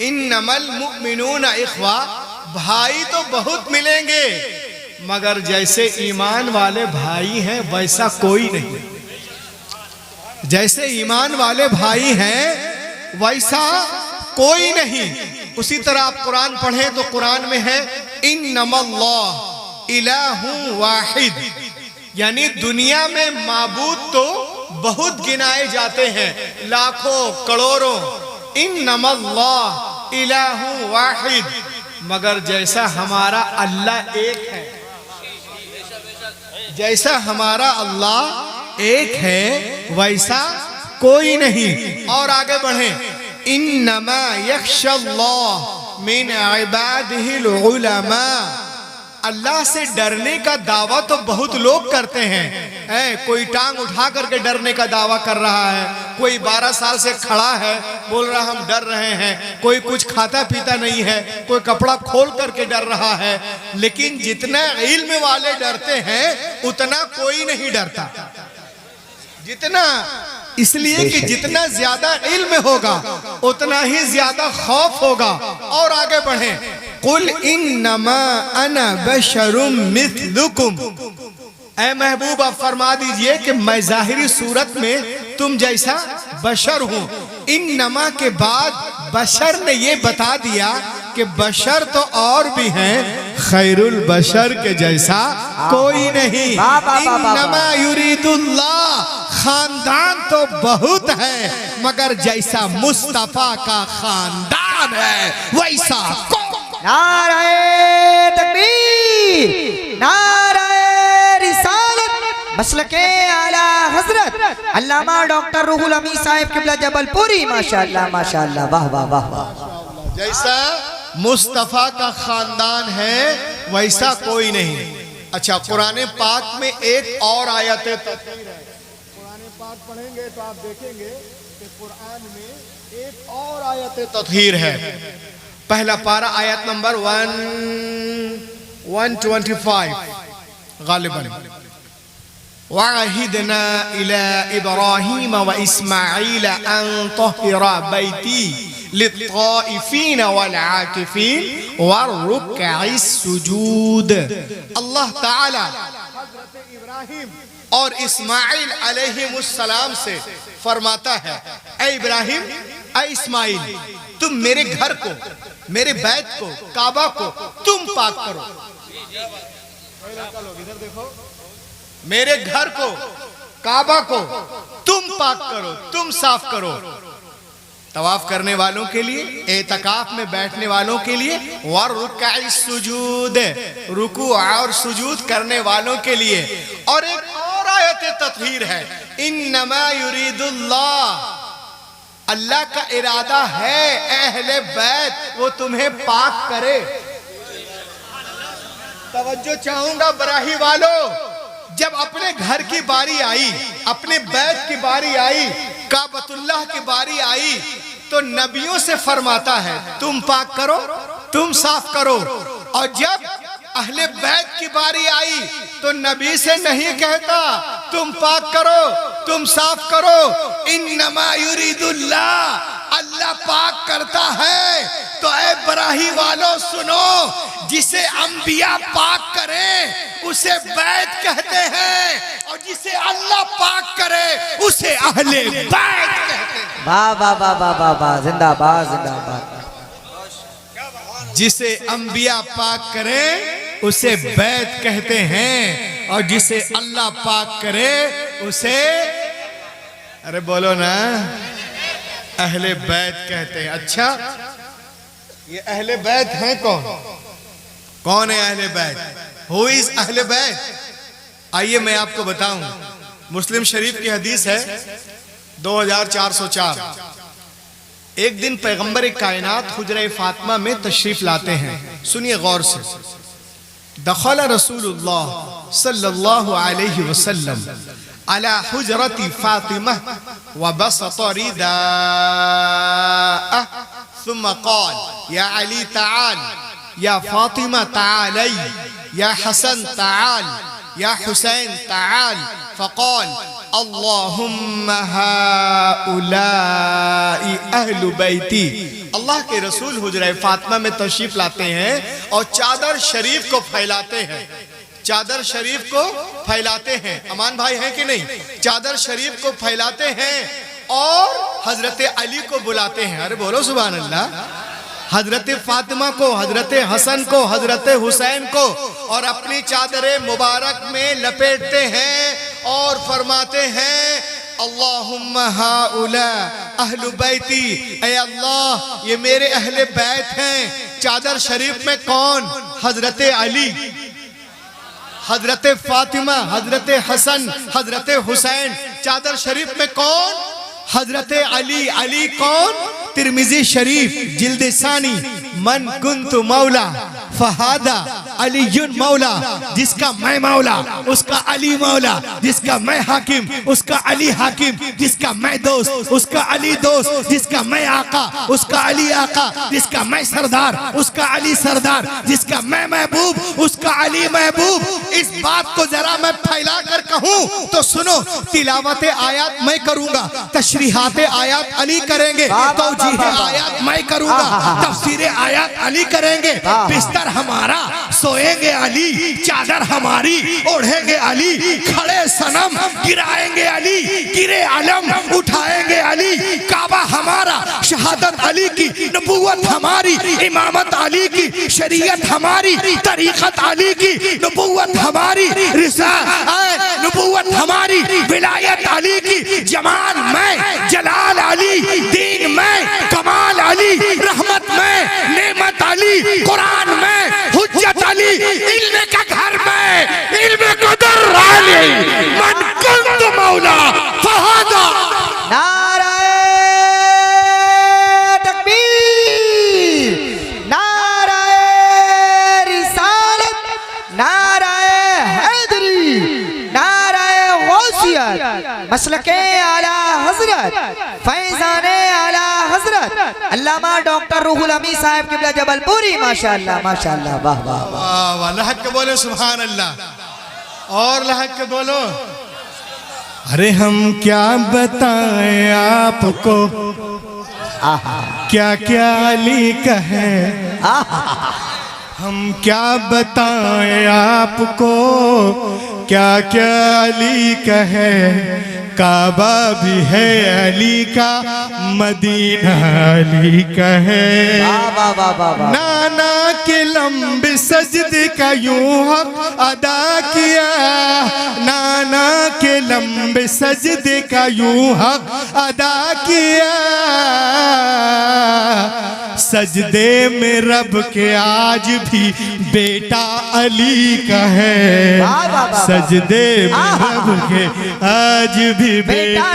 इन्नमल मुमिनून इख्वा, भाई तो बहुत मिलेंगे, मगर जैसे ईमान वाले भाई हैं वैसा कोई नहीं। जैसे ईमान वाले भाई हैं वैसा कोई नहीं। उसी तरह आप कुरान पढ़ें तो कुरान में है इन्नमल्लाह इलाहुं वाहिद, यानी दुनिया में माबूद तो बहुत गिनाए जाते हैं, लाखों करोड़ों। इन्नमल्लाह इलाहुं वाहिद, मगर जैसा हमारा अल्लाह एक है, जैसा हमारा अल्लाह एक है वैसा कोई नहीं। और आगे बढ़ें, इन्नमा यख्शल्लाह मिन इबादिहिल उलमा, अल्लाह से डरने का दावा तो बहुत लोग करते हैं। कोई टांग उठा करके डरने का दावा कर रहा है, कोई 12 साल से खड़ा है बोल रहा हम डर रहे हैं, कोई कुछ खाता पीता नहीं है, कोई कपड़ा खोल करके डर रहा है, लेकिन जितना इल्म वाले डरते हैं उतना कोई नहीं डरता। जितना, इसलिए कि जितना ज्यादा इल्म होगा उतना ही ज्यादा खौफ होगा। और आगे बढ़े, कुल इन्नमा अना बशरुम मिथलुकुम, ऐ महबूब आप फरमा दीजिए कि मैं जाहिरी सूरत में तुम जैसा बशर हूँ। इन्नमा के बाद बशर ने ये बता दिया कि बशर तो और भी हैं, खैरुल बशर के जैसा कोई नहीं। इन्नमा युरीदुल्लाह, खानदान तो बहुत है मगर जैसा मुस्तफा का खानदान है वैसा नारे तकबीर, नारे रिसालत, मसलके आला हजरत अल्लामा डॉक्टर रूहुल अमीन साहिब किबला जबलपुरी, माशाअल्लाह माशाअल्लाह, वाह वाह वाह वाह। जैसा मुस्तफा का खानदान है वैसा कोई नहीं। अच्छा, कुरान पाक में एक और आयत तत्हीर है, कुरान पाक पढ़ेंगे तो आप देखेंगे कि कुरान में एक और आयत तत्हीर है। पहला पारा आयत नंबर 125 गालिबन, वअहिदना इला इब्राहीम व इस्माईल अन तहिरा बैती लित्ताइफीन वल आकिफीन वरुक्अइस सुजूद। अल्लाह ताला हज़रत इब्राहिम और इस्माईल अलैहिमुस्सलाम से फरमाता है, ऐ इब्राहिम, ऐ इस्माईल, तुम मेरे घर को, मेरे बैत को, काबा को तुम पाक करो। इधर देखो, मेरे घर को, काबा को तुम पाक करो, तुम साफ करो। तवाफ करने वालों के लिए, एतकाफ में बैठने वालों के लिए, वरुक्अइस सुजूद, रुकू और सुजूद करने वालों के लिए। और एक और आयत तत्हीर है, इन्नमा युरीदुल्लाह, अल्लाह का इरादा है अहले बैत वो तुम्हें पाक करे। तवज्जो चाहूंगा बराही वालों, जब अपने घर की बारी आई, अपने बैत की बारी आई, काबतुल्लाह की बारी आई, तो नबियों से फरमाता है तुम पाक करो, तुम साफ करो। और जब अहले बैत की बारी आई तो नबी से नहीं कहता तुम पाक करो, तुम साफ करो। इन्नमा युरीदुल्लाह, अल्लाह पाक करता है। तो ऐ बराही वालों सुनो, जिसे अंबिया पाक करे उसे बैत कहते हैं, और जिसे अल्लाह पाक करे उसे अहले बैत कहते हैं। वाह वाह वाह वाह वाह वाह, जिंदाबाद जिंदाबाद। जिसे अंबिया पाक करे उसे बैत कहते हैं, और जिसे अल्लाह पाक करे उसे, अरे बोलो ना, अहले बैत कहते हैं। अच्छा, ये अहले बैत हैं कौन? कौन है अहले बैत? हु इज अहले बैत? आइए मैं आपको बताऊं, मुस्लिम शरीफ की हदीस है 2404। एक दिन पैगंबर कायनात हुजरा फातिमा में तशरीफ लाते हैं। सुनिए गौर से। दखल रसूलुल्लाह सल्लल्लाहु अलैहि वसल्लम अला हुजरती फातिमा व बसत रिदाअह थुम्मा क़ाल या अली ताल, या फातिमा तालई, या हसन ताल, या हुसैन ताल। फ़क़ाल अल्लाहुम्मा हाउलाई अहलु बैती। अल्लाह के रसूल हुजरा फातिमा में तशरीफ लाते हैं और चादर शरीफ को फैलाते हैं। चादर शरीफ को फैलाते हैं। अमान भाई हैं कि नहीं? चादर शरीफ को फैलाते हैं और हजरत अली को बुलाते हैं। अरे बोलो सुभान अल्लाह। हजरत फातिमा को, हजरत हसन को, हजरत हुसैन को और अपनी चादरे मुबारक में लपेटते हैं और फरमाते हैं अल्लाहुम्मा हाउला अहलु बैती। ऐ अल्लाह, ये मेरे अहले बैत हैं। चादर शरीफ में कौन? हजरत अली, हजरत फातिमा, हजरत हसन, हजरत हुसैन। चादर शरीफ में कौन? हजरत अली। अली कौन? तिरमिजी शरीफ जिल्द सानी, मन कुन्तु मौला फहादा अलीयुन मौला। जिसका मैं मौला उसका अली मौला, जिसका मैं हाकिम उसका अली हाकिम, जिसका मैं दोस्त उसका अली दोस्त, जिसका मैं आका उसका अली आका, जिसका मैं सरदार उसका अली सरदार, जिसका मैं महबूब उसका अली महबूब। इस बात को जरा मैं फैला कर कहूँ तो सुनो। तिलावत आयात मैं करूंगा, तशरीहात आयात अली करेंगे, तौजीह आयात मैं करूंगा, तफसीर आयात अली करेंगे। बिस्तर हमारा सोएंगे अली, चादर हमारी ओढ़ेंगे अली, खड़े सनम गिराएंगे अली, गिरे अलम उठाएंगे अली। काबा हमारा, शहादत अली की, नबूवत हमारी, इमामत अली की, शरीयत हमारी, तरीक़त अली की, नबूवत हमारी, नबूवत हमारी, विलायत अली की, जमाल मैं, जलाल अली, दीन मैं, कमाल अली, रहमत में, नेमत अली, कुरान में, हुज्जत अली, इल्म का घर में, इल्म कदर अली, मन कुंत मौला फहादा। नाराए तकबीर, नाराए रिसालत, नाराए हैदरी, नाराए गौसियत, मसलके आला हजरत, फैज़ाने आला हजरत अल्लामा डॉक्टर रूहुल अमी साहब किबला जबलपुरी। माशाअल्लाह माशाअल्लाह, वाह वाह वाह वाह। लहक के बोलो सुभान अल्लाह, और लहक के बोलो। अरे हम क्या बताएं आपको, क्या क्या अली का है। हम क्या बताएं आपको, क्या क्या अली का है। काबा भी है अली का, मदीना अली का है। नाना के लंबे सजदे का यूं हक अदा किया, नाना के लंबे सजदे का यूं हक अदा किया। सजदे में रब के आज भी बेटा अली का है। सजदे में रब के आज भी बेटा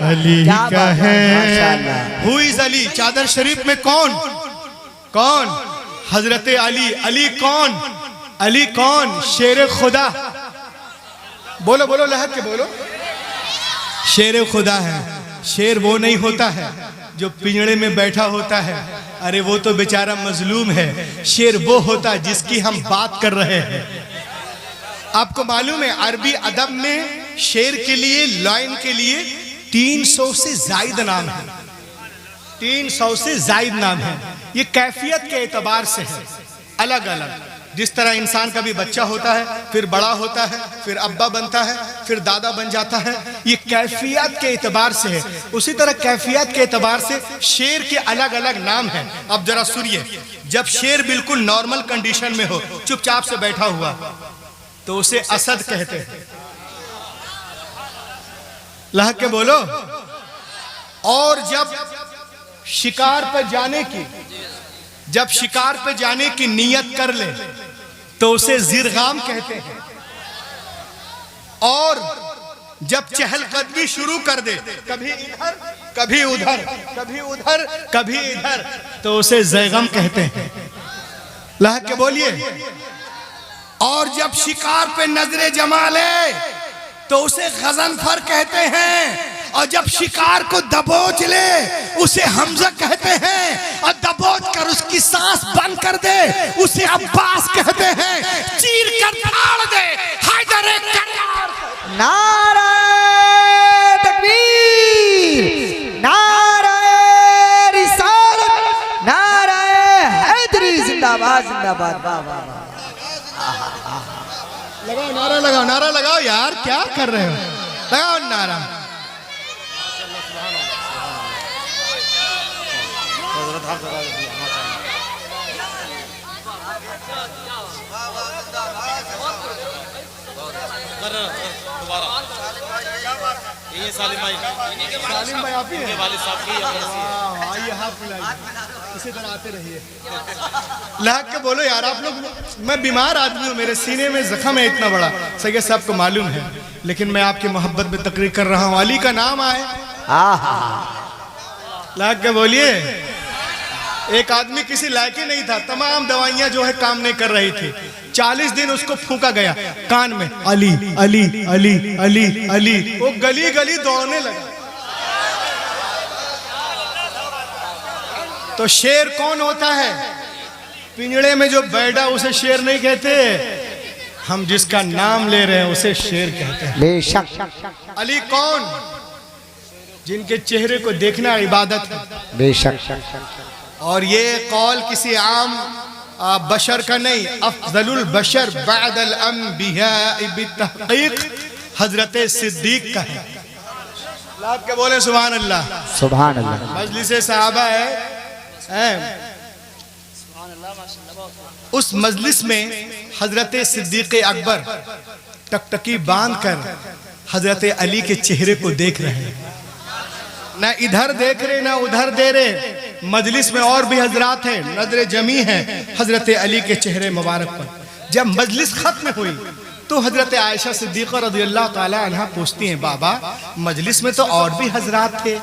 अली का है। Who is Ali? चादर शरीफ में कौन? कौन? हजरत अली। अली कौन? अली कौन? शेर खुदा। बोलो बोलो, लहक के बोलो। शेर खुदा है। शेर वो नहीं होता है जो पिंजड़े में बैठा होता है, अरे वो तो बेचारा मजलूम है। शेर वो होता है जिसकी हम बात कर रहे हैं। आपको मालूम है अरबी अदब में शेर के लिए, लाइन के लिए 300 से जायद नाम है। 300 से जायद नाम है। ये कैफियत के एतबार से है, अलग अलग। जिस तरह इंसान का भी बच्चा होता है, फिर बड़ा होता है, फिर अब्बा बनता है, फिर दादा बन जाता है, ये कैफियत के एतबार से है। उसी तरह कैफियत के एतबार से शेर के अलग अलग नाम हैं। अब जरा सुनिए, जब शेर बिल्कुल नॉर्मल कंडीशन में हो, चुपचाप से बैठा हुआ, तो उसे असद कहते हैं। लहक के बोलो। और जब शिकार पर जाने की, जब शिकार पर जाने की नियत कर ले, तो उसे जिरगाम कहते हैं। और जब चहलकदमी शुरू कर दे, कभी इधर कभी उधर, कभी उधर कभी इधर, तो उसे जैगम कहते हैं। लह के बोलिए। और जब शिकार पे नजरे जमा ले तो उसे गजनफर कहते हैं। और जब शिकार को दबोच ले उसे हमजा कहते हैं। और दबोच कर उसकी सांस बंद कर दे उसे अब्बास कहते हैं। चीर कर फाड़ दे हैदर कर्रार। नारे तकबीर, नारे रिसालत, नारे हैदरी, जिंदाबाद जिंदाबाद। वाह वाह वाह। लगाओ नारा, लगाओ नारा, लगाओ यार, क्या कर रहे हो? लगाओ नारा। सालिम भाई आप ही हैं? आइए हाथ मिलाइए, इसी तरह आते रहिए। लहक के बोलो यार आप लोग। मैं बीमार आदमी हूँ, मेरे सीने में जख्म है इतना बड़ा, सैयद साहब को मालूम है, लेकिन मैं आपकी मोहब्बत में तकरीर कर रहा हूँ। अली का नाम आए। लहक के बोलिए। एक आदमी किसी लायक ही नहीं था, तमाम दवाइयां जो है काम नहीं कर रही थी। 40 दिन उसको फूका गया कान में, अली अली अली अली अली। वो गली गली दौड़ने लगा। तो शेर कौन होता है? पिंजड़े में जो बैठा उसे शेर नहीं कहते, हम जिसका नाम ले रहे हैं उसे शेर कहते हैं। बेशक। अली कौन? जिनके चेहरे को देखना इबादत है। बेशक। और ये कौल किसी आम बशर का नहीं, अफजलुल बशर बअदल अंबिया बितहकीक हजरत सिद्दीक का है। लाभ के बोले सुभान अल्लाह, सुभान अल्लाह। मजलिस सहाबा है। उस मजलिस में हजरत सिद्दीक अकबर टकटकी बांध कर हजरत अली के चेहरे को देख रहे हैं। ना इधर देख रहे ना उधर दे रहे। मजलिस में और भी हजरात हैं, नजर जमी है हजरत अली के चेहरे मुबारक पर। जब मजलिस खत्म हुई तो हजरत आयशा सिद्दीक़ा रज़ियल्लाहु ताला अन्हा पूछती हैं, बाबा मजलिस में तो और भी हजरात थे,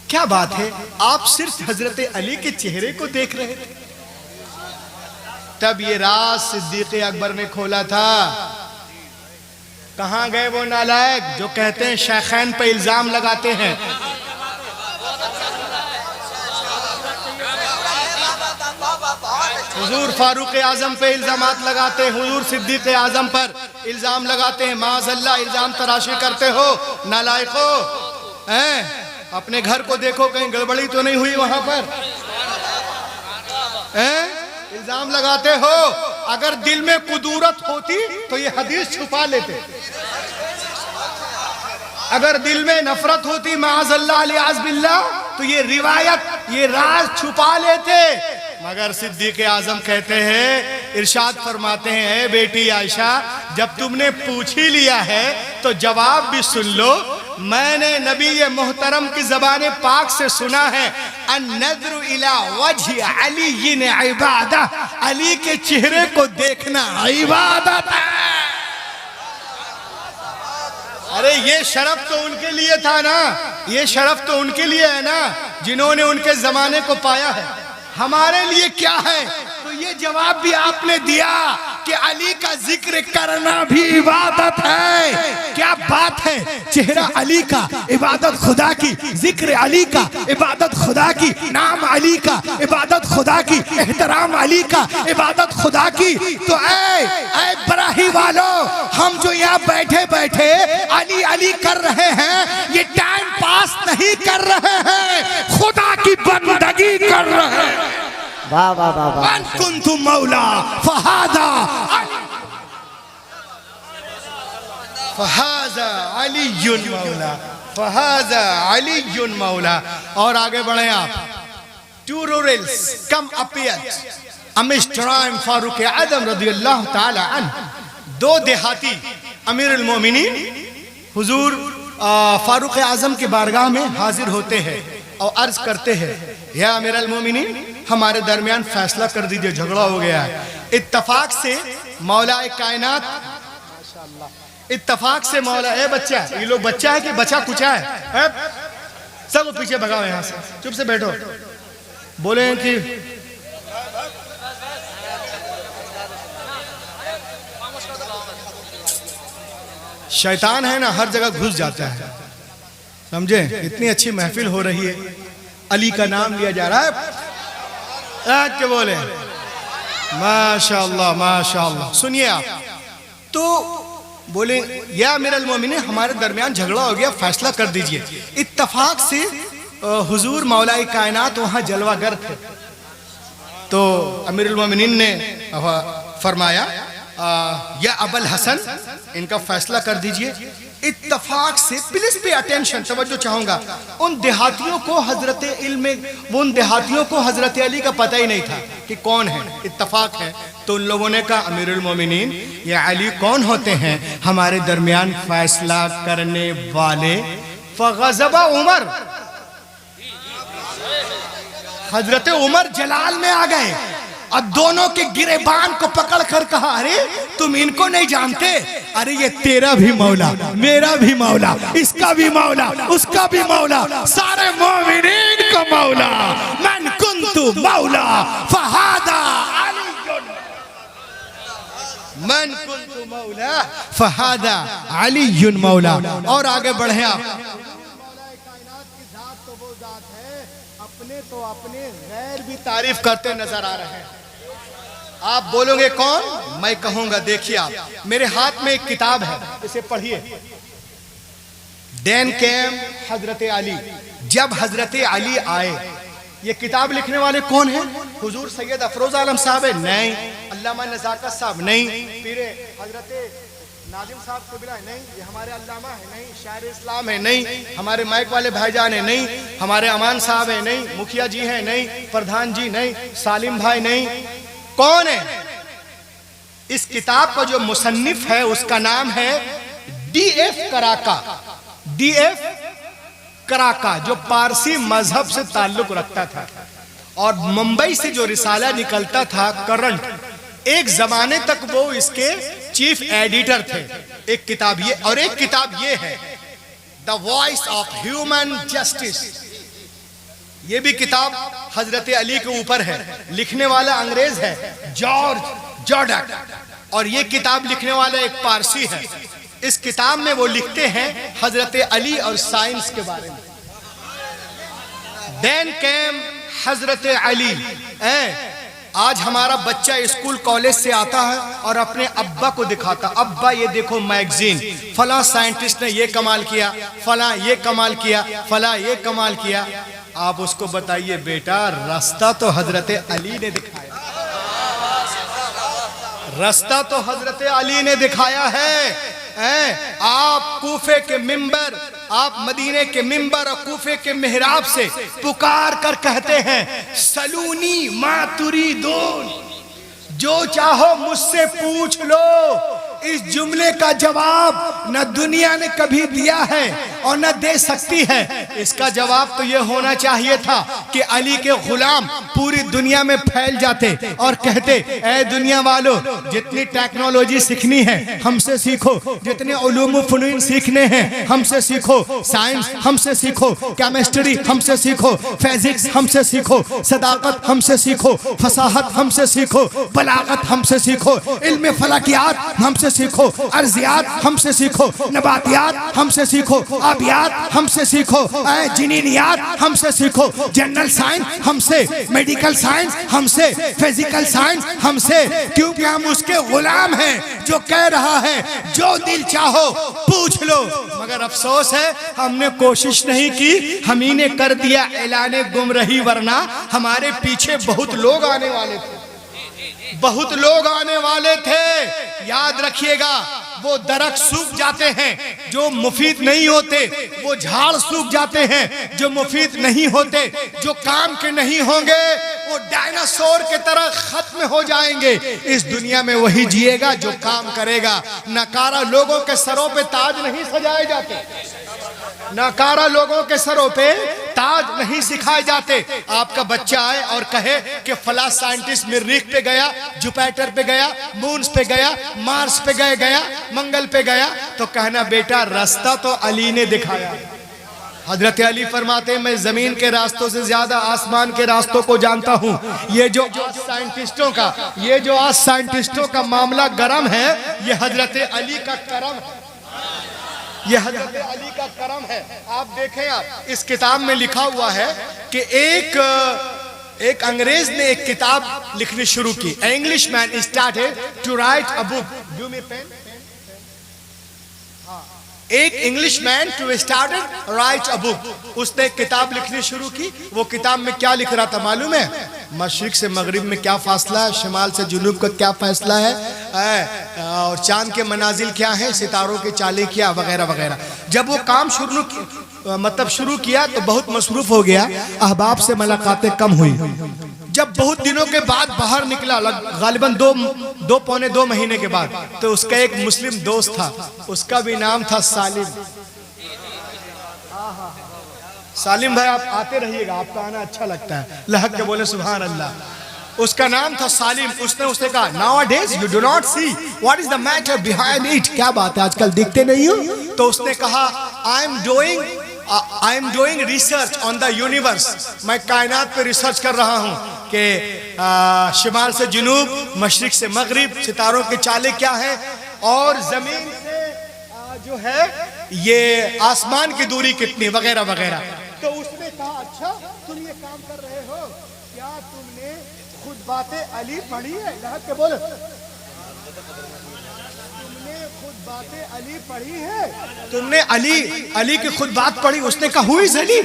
क्या बात है आप सिर्फ हजरत अली के चेहरे को देख रहे थे? तब ये राज सिद्दीक़ अकबर ने खोला था। कहां गए वो नालायक जो कहते हैं शेखैन पे इल्जाम लगाते हैं। हुजूर फारूक आजम पे इल्जामात लगाते हैं, हुजूर सिद्दीक आजम पर इल्जाम लगाते हैं। माज़अल्लाह इल्जाम तराशी करते हो नालायको। हैं अपने घर को देखो, कहीं गड़बड़ी तो नहीं हुई वहां पर? हैं इल्जाम लगाते हो। अगर दिल में कुदूरत होती तो ये हदीस छुपा लेते। अगर दिल में नफरत होती माज़अल्लाह अलियाज़ बिल्लाह तो ये रिवायत, ये राज छुपा लेते। मगर सिद्दीक़ आज़म कहते हैं, इरशाद फरमाते हैं, ए बेटी आयशा जब तुमने पूछ ही लिया है तो जवाब भी सुन लो। मैंने नबी मोहतरम की ज़बान पाक से सुना है, अन-नज़्रु इला वजहि अली इबादत, अली के चेहरे को देखना इबादत है। अरे ये शरफ तो उनके लिए था ना, ये शरफ तो उनके लिए है ना जिन्होंने उनके जमाने को पाया है। हमारे लिए क्या है? तो ये जवाब भी आपने दिया कि अली का जिक्र करना भी इबादत है। क्या बात है, चेहरा अली का इबादत खुदा की, जिक्र अली का इबादत खुदा की, नाम अली का इबादत खुदा की, एहतराम अली का इबादत खुदा की। तो ऐ बराही वालों, हम जो यहाँ बैठे बैठे अली अली कर रहे हैं, ये टाइम पास नहीं कर रहे हैं, खुदा की बंदगी कर रहे हैं। वाह वाह वाह वाह। मन कुन्तु मौला फहादा फहाजा अलीयुन मौला, फहाजा अलीयुन मौला। और आगे बढ़े आप। To rurals come appeared amidst time Farooq Azam रज़ियल्लाहु ताला अन्हु। दो देहाती अमीरुल मोमिनीन हुजूर फारूक आजम के बारगाह में हाजिर होते हैं और अर्ज करते हैं, या अमीरुल मोमिनीन हमारे दरमियान फैसला कर दीजिए, झगड़ा हो गया है। इत्तफाक से मौला कायनात इत्तफाक से मौला है बच्चा, ये लोग बच्चा है कि बचा कुचा है? सब पीछे भगाओ यहां से, चुप से बैठो। बोले कि शैतान है ना हर जगह घुस जाता है, समझे? इतनी अच्छी महफिल हो रही है, अली का नाम लिया जा रहा है, क्या बोले माशाअल्लाह माशाअल्लाह। सुनिए आप, तो बोले या अमीरुल मोमिनीन हमारे दरमियान झगड़ा हो गया, फैसला कर दीजिए। इत्तफाक से हुजूर मौला कायनात वहाँ जलवागर थे, तो अमीरुल मोमिनीन ने फरमाया या अबुल हसन इनका फैसला कर दीजिए। इत्तफाक से प्लीज पे अटेंशन, तवज्जो चाहूंगा, उन देहातियों को हजरत इल्म, वो उन देहातियों को हजरत अली का पता ही नहीं था कि कौन है। इत्तफाक है तो उन लोगों ने कहा अमीरुल मोमिनीन ये अली कौन होते हैं हमारे दरमियान फैसला करने वाले? फगज़बा उमर, हजरत उमर जलाल में आ गए। अब दोनों के गिरेबान को पकड़ कर कहा अरे तुम इनको नहीं जानते? अरे ये तेरा भी मौला, मेरा भी मौला, इसका भी मौला, उसका भी मौला, सारे मोमिनीन का मौला। मन कुन्तु मौला फहादा अली, मन कुन्तु मौला फहादा अली मौला। और आगे बढ़े आप, तो अपने गैर भी तारीफ करते नजर आ रहे हैं। आप बोलोगे कौन? मैं कहूंगा, देखिए आप, मेरे हाथ में एक किताब है, इसे पढ़िए। देन केम हजरत अली, जब हजरत अली आए। ये किताब लिखने वाले कौन हैं? हुजूर सैयद अफरोज आलम साहब है? नहीं। अल्लामा नज़ाकत साहब? नहीं। फिर हजरत नाजिम साहब कबीला है? नहीं। ये हमारे अल्लामा है? नहीं। शायर इस्लाम है? नहीं। हमारे माइक वाले भाईजान है? नहीं। हमारे अमान साहब है? नहीं। मुखिया जी है? नहीं। प्रधान जी? नहीं। सालिम भाई? नहीं। कौन है? इस किताब का जो मुसन्निफ है उसका नाम है DF कराका। DF कराका जो पारसी मजहब से ताल्लुक रखता था, और मुंबई से जो रिसाला निकलता था करंट, एक जमाने तक वो इसके चीफ एडिटर थे। एक किताब ये, और एक किताब ये है the voice of human justice. ये भी किताब हजरत अली के ऊपर है, लिखने वाला अंग्रेज है जॉर्ज जॉर्डक, और ये किताब लिखने वाला एक पारसी है। इस किताब में वो लिखते हैं हजरत अली और साइंस के बारे में। देन केम हजरत अली। आज हमारा बच्चा स्कूल कॉलेज से आता है और अपने अब्बा को दिखाता, अब्बा ये देखो मैगजीन, फला साइंटिस्ट ने ये कमाल किया, फला ये कमाल किया, फला ये कमाल किया। आप उसको बताइए बेटा रास्ता तो हजरत अली ने दिखाया, रास्ता तो हजरत अली ने दिखाया है। आप कूफे के मिंबर, आप मदीने के मिंबर और कूफे के मेहराब से पुकार कर कहते हैं सलूनी मा तुरीदून, जो चाहो मुझसे पूछ लो। इस जुमले का जवाब न दुनिया ने कभी दिया है और न दे सकती है। इसका जवाब तो यह होना चाहिए था कि अली के गुलाम पूरी दुनिया में फैल जाते और कहते ऐ दुनिया वालों, जितनी टेक्नोलॉजी सीखनी है हमसे सीखो, जितने उलूम फनून सीखने हैं हमसे सीखो, साइंस हमसे सीखो, केमिस्ट्री हमसे सीखो, फिजिक्स हमसे सीखो, सदाकत हमसे सीखो, फसाहत हमसे सीखो, बलागत हमसे सीखो, इल्म फलकियात हमसे सीखो, अर्जियात हमसे सीखो, नबातियात हमसे सीखो, आबियात हमसे सीखो, जिनीनियात हमसे सीखो, जनरल साइंस हमसे, मेडिकल साइंस हमसे, फिजिकल साइंस हमसे, क्योंकि हम उसके गुलाम हैं जो कह रहा है जो दिल चाहो पूछ लो। मगर अफसोस है हमने कोशिश नहीं की, हम ही ने कर दिया ऐलाने गुमराही, वरना हमारे पीछे बहुत लोग आने वाले थे, बहुत लोग आने वाले थे। याद रखिएगा, वो दरख्त सूख जाते हैं जो मुफीद नहीं होते, वो झाड़ सूख जाते हैं जो मुफीद नहीं होते, जो काम के नहीं होंगे वो डायनासोर के तरह खत्म हो जाएंगे। इस दुनिया में वही जिएगा जो काम करेगा। नकारा लोगों के सरों पे ताज नहीं सजाए जाते, नाकारा लोगों के सरों पे ताज नहीं सिखाए जाते। आपका बच्चा आए और कहे कि फला साइंटिस्ट मरीख पे गया, जुपिटर पे गया, मून पे गया, मार्स पे गया, मंगल पे गया, तो कहना बेटा रास्ता तो अली ने दिखाया। हजरत अली फरमाते हैं मैं जमीन के रास्तों से ज्यादा आसमान के रास्तों को जानता हूं। ये जो आज साइंटिस्टों का मामला गरम है, ये हजरत अली का करम है। ये हजरत अली का करम है। आप देखें, आप इस किताब में लिखा हुआ है कि एक अंग्रेज ने एक किताब लिखनी शुरू की। English man started to write a book. डू मी पेन। एक English man to started write a book. उसने एक किताब लिखनी शुरू की। वो किताब में क्या लिख रहा था मालूम है? मशरिक से मगरिब में क्या फासला है, शिमाल से जुनूब का क्या फैसला है, और चांद के मनाजिल क्या है, सितारों के चाले क्या, वगैरह वगैरह। जब वो काम शुरू किया तो बहुत मसरूफ हो गया, अहबाब से मुलाकातें कम हुई। जब बहुत दिनों के बाद बाहर निकला, गालिबन दो पौने 2 महीने के बाद, तो उसका एक मुस्लिम दोस्त था, उसका भी नाम था सालिम। सालिम भाई आप आते रहिएगा, आपका आना अच्छा लगता है, लहक के बोले सुभान अल्लाह। उसका नाम था सालिम। उसने उसे कहा nowadays you do not see what is the matter behind it। क्या बात है, आजकल दिखते नहीं हो? तो उसने कहा I am doing research on the universe। मैं कायनात पे रिसर्च कर रहा हूँ कि शिमाल से जुनूब, मशरिक से मगरिब, सितारों के चाले क्या है, और जमीन से जो है ये आसमान की दूरी कितनी, वगैरह वगैरह। तो उसने कहा अच्छा तुम ये काम कर रहे हो, क्या तुमने खुद बातें अली पढ़ी है? लहक के बोलो, बातें अली पढ़ी है? तुमने अली की खुद बात पढ़ी? उसने कहा who is Ali?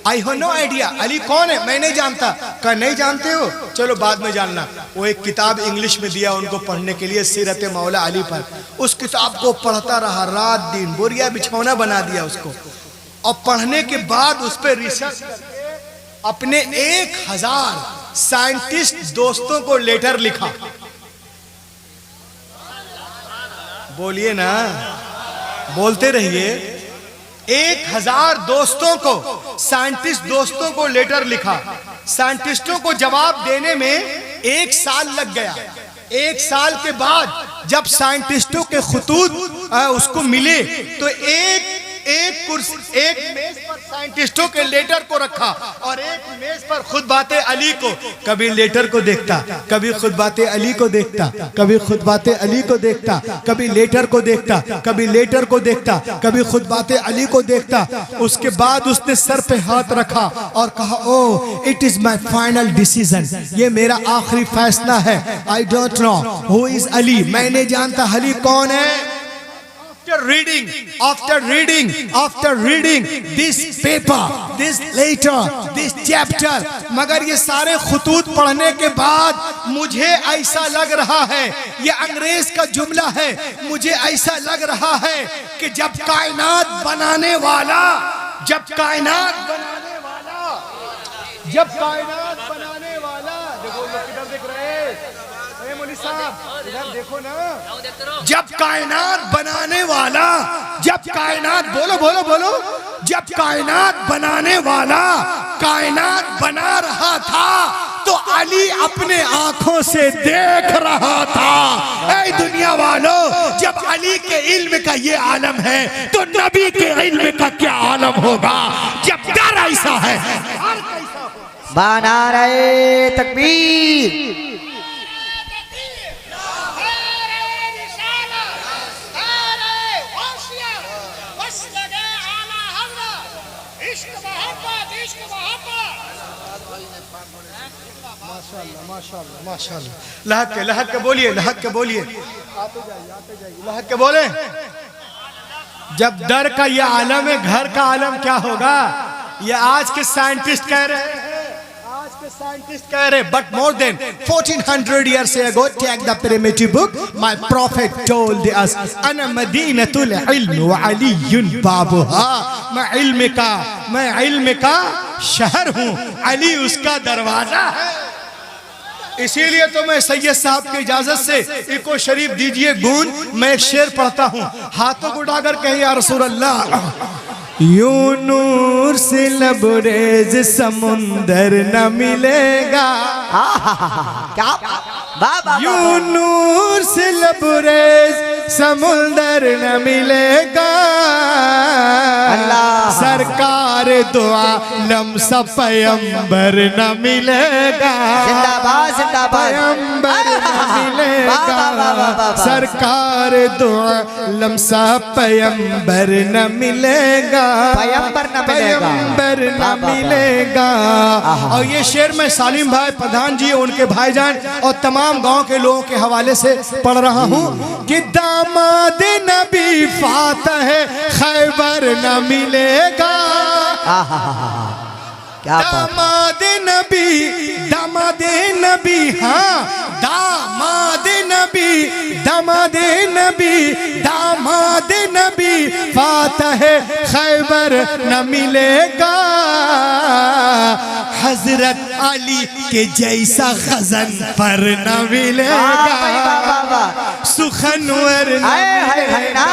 I have no idea. Ali कौन है? मैं नहीं जानता। कहा नहीं जानते हो, चलो बाद में जानना। वो एक किताब इंग्लिश में दिया उनको पढ़ने के लिए, सीरत मौला अली पर। उस किताब को पढ़ता रहा रात दिन, बोरिया बिछौना बना दिया उसको। और पढ़ने के बाद उस पर रिसर्च करके अपने 1000 साइंटिस्ट दोस्तों को लेटर लिखा। बोलिए ना, बोलते रहिए। 1000 दोस्तों को, साइंटिस्ट दोस्तों को लेटर लिखा। साइंटिस्टों को जवाब देने में 1 साल लग गया। 1 साल के बाद जब साइंटिस्टों के खुतूत उसको मिले तो एक मेज पर साइंटिस्टों के लेटर को रखा और एक मेज पर खुद बातें अली को। कभी लेटर को देखता, कभी खुद बातें अली को देखता, कभी खुद बातें अली को देखता, कभी लेटर को देखता, कभी लेटर को देखता, कभी खुद बातें अली को देखता। उसके बाद उसने सर पे हाथ रखा और कहा oh it is my final decision, ये मेरा आखिरी फैसला है। I don't know who is Ali, मैं नहीं जानता अली कौन है। After reading this paper, this letter, this chapter, मगर ये सारे खुतूत पढ़ने के बाद मुझे ऐसा लग रहा है, ये अंग्रेज का जुमला है, मुझे ऐसा लग रहा है कि जब कायनात बनाने वाला देखो लोग किधर देख रहे हैं, मौलवी साहब इधर देखो ना। जब कायनात बनाने वाला, जब कायनात बोलो, जब कायनात बनाने वाला कायनात बना रहा था तो अली अपने आंखों से देख रहा था। ऐ दुनिया वालों, जब अली के इल्म का ये आलम है तो नबी के इल्म का क्या आलम होगा। जब डर ऐसा है, नारे तकबीर। माशाअल्लाह माशाअल्लाह। लहक के बोलिए, लहक के बोलिए, आते जाइए, लहक के बोले। जब डर का ये आलम है, घर का आलम क्या होगा। ये आज के साइंटिस्ट कह रहे हैं, but more than 1400 years ago, take the primitive book, my prophet told us, ana madinatul ilm wa aliyun babuha, मैं इल्म का शहर हूँ, अली उसका दरवाजा है। इसीलिए तो मैं सैयद साहब की इजाजत से इको शरीफ दीजिए गूंज, मैं एक शेर पढ़ता हूँ। हाथों को उठाकर कहे या रसूल अल्लाह, यूं नूर से लबरेज समुंदर न मिलेगा, क्या बाबा, यूं नूर से लबरेज समुंदर न मिलेगा। अल्लाह सरकार दो आलम सा पैगंबर न मिलेगा, जिंदाबाद जिंदाबाद, पैगंबर न मिलेगा। सरकार दो आलम सा पैगंबर न मिलेगा, पैगंबर न मिलेगा, पैगंबर न मिलेगा। और ये शेर मैं सालिम भाई प्रधान जी उनके भाईजान और तमाम गांव के लोगों के हवाले से पढ़ रहा हूँ कि दामाद नबी फातह खैबर न मिलेगा। क्या दामाद नबी, हाँ दामाद नबी फातह खैबर न मिलेगा। हजरत अली के जैसा खजन पर न मिलेगा, सुखनवर न मिलेगा।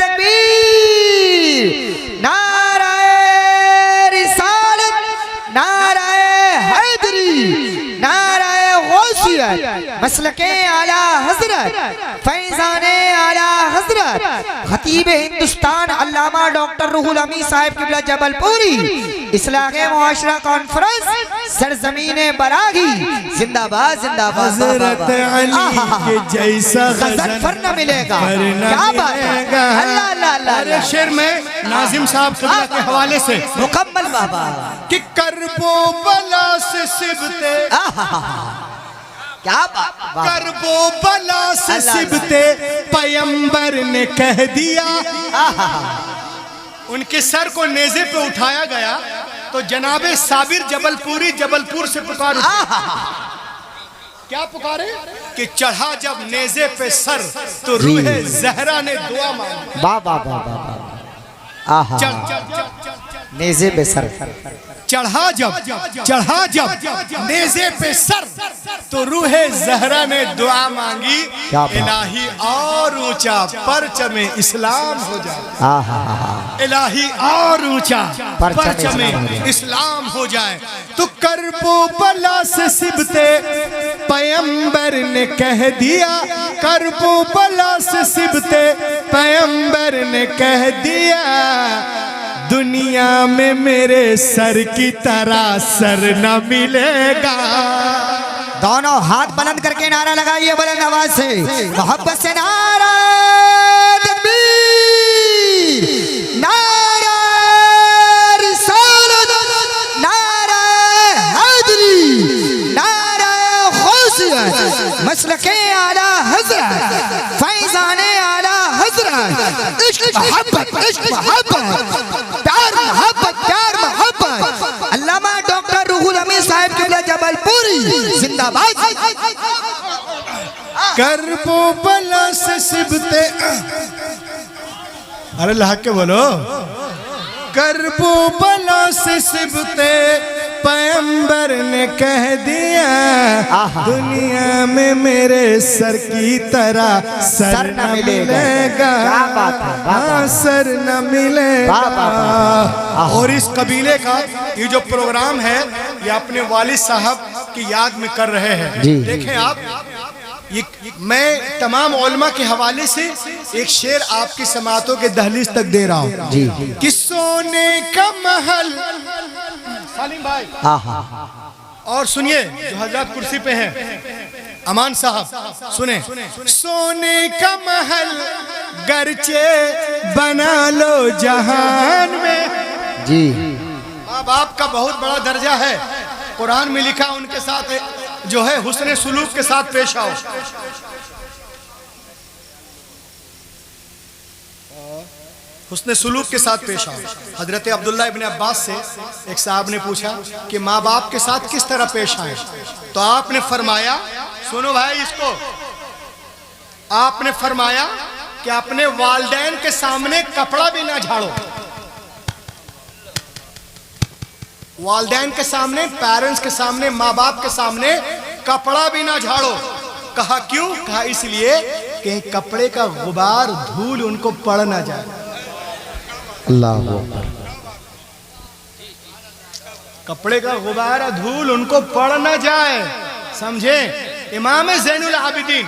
तकबीर, नाराए रिसालत, नाराए हैदरी, नाराए गौसियत, मसलके आला हजरत, फैजाने आला हजरत, खतीब हिंदुस्तान अल्लामा डॉक्टर रूहुल अमी साहिब किबला जबलपुरी, इस्लाहे मुआशरा कॉन्फ्रेंस सरजमीने बरागी, जिंदाबाद जिंदाबाद। हजरत अली के जैसा खजन फर न मिलेगा, क्या बात है, अल्लाह अल्लाह अल्लाह। अरे शेर में नाजिम साहब किबला के हवाले से मुकम्मल बाबा कि करबो बला से सिबते, क्या बात, करबो बला से सिबते पैगंबर ने कह दिया। उनके सर को नेज़े पे उठाया गया तो जनाबे साबिर जबलपुरी जबलपुर से पुकार उठे। क्या पुकारे कि चढ़ा जब नेज़े पे सर तो रूहे ज़हरा ने दुआ मांगी। बाबा बाबा, आहा, नेज़े पे सर, चढ़ा जब नेज़े पे सर तो रूहे ज़हरा ने दुआ मांगी, इलाही और ऊंचा परचम इस्लाम हो जाए, इलाही और ऊंचा परचम इस्लाम हो जाए। तो करबो बला से सिबते पैगंबर ने कह दिया, करबो बला से सिबते पैगंबर ने कह दिया, दुनिया में मेरे सर की तरह सर न मिलेगा। दोनों हाथ बुलंद करके नारा लगाइए बुलंद आवाज से, मोहब्बत से नारा तकबीर, नारा रिसालत, नारा हैदरी, नारा गौसियत, मसलके आला हजरत, फैजाने आला हजरत, इश्क मोहब्बत, इश्क मोहब्बत, प्यार मोहब्बत, प्यार मोहब्बत, अल्लामा डॉक्टर रूहुल अमी साहिब किबला जबलपुरी, जिंदाबाद। करबो बला से सिबते, अरे लहक के बोलो, करबो बला से सिबते पैगंबर ने कह दिया, दुनिया में मेरे सर की तरह सर न मिलेगा। हाँ सर न मिलेगा। और इस कबीले का ये जो प्रोग्राम है ये अपने वालिद साहब की याद में कर रहे हैं। देखें आप, ये मैं तमाम उलमा के हवाले से एक शेर आपकी समातों के दहलीज तक दे रहा हूँ कि सोने का महल, सालिम भाई, और सुनिए जो हजरत कुर्सी पे हैं अमान साहब, सुने, सोने का महल गरचे बना लो जहान में। जी, माँ बाप का बहुत बड़ा दर्जा है, कुरान में लिखा उनके साथ जो है हुस्न सुलूक के साथ पेश आओ। हुस्न सुलूक के साथ पेश आओ। हजरत अब्दुल्ला इब्न अब्बास से एक साहब ने पूछा कि माँ बाप के साथ किस तरह पेश आए, तो आपने फरमाया, सुनो भाई इसको, आपने फरमाया कि अपने वालिदैन के सामने कपड़ा भी ना झाड़ो, वालिदैन के सामने, पेरेंट्स के सामने, माँ बाप के सामने कपड़ा भी ना झाड़ो। कहा क्यों? कहा इसलिए कि कपड़े का गुबार धूल उनको पड़ ना जाए। अल्लाह अकबर। कपड़े का गुबार धूल उनको पड़ ना जाए, समझे? इमाम ज़ैनुल आबिदीन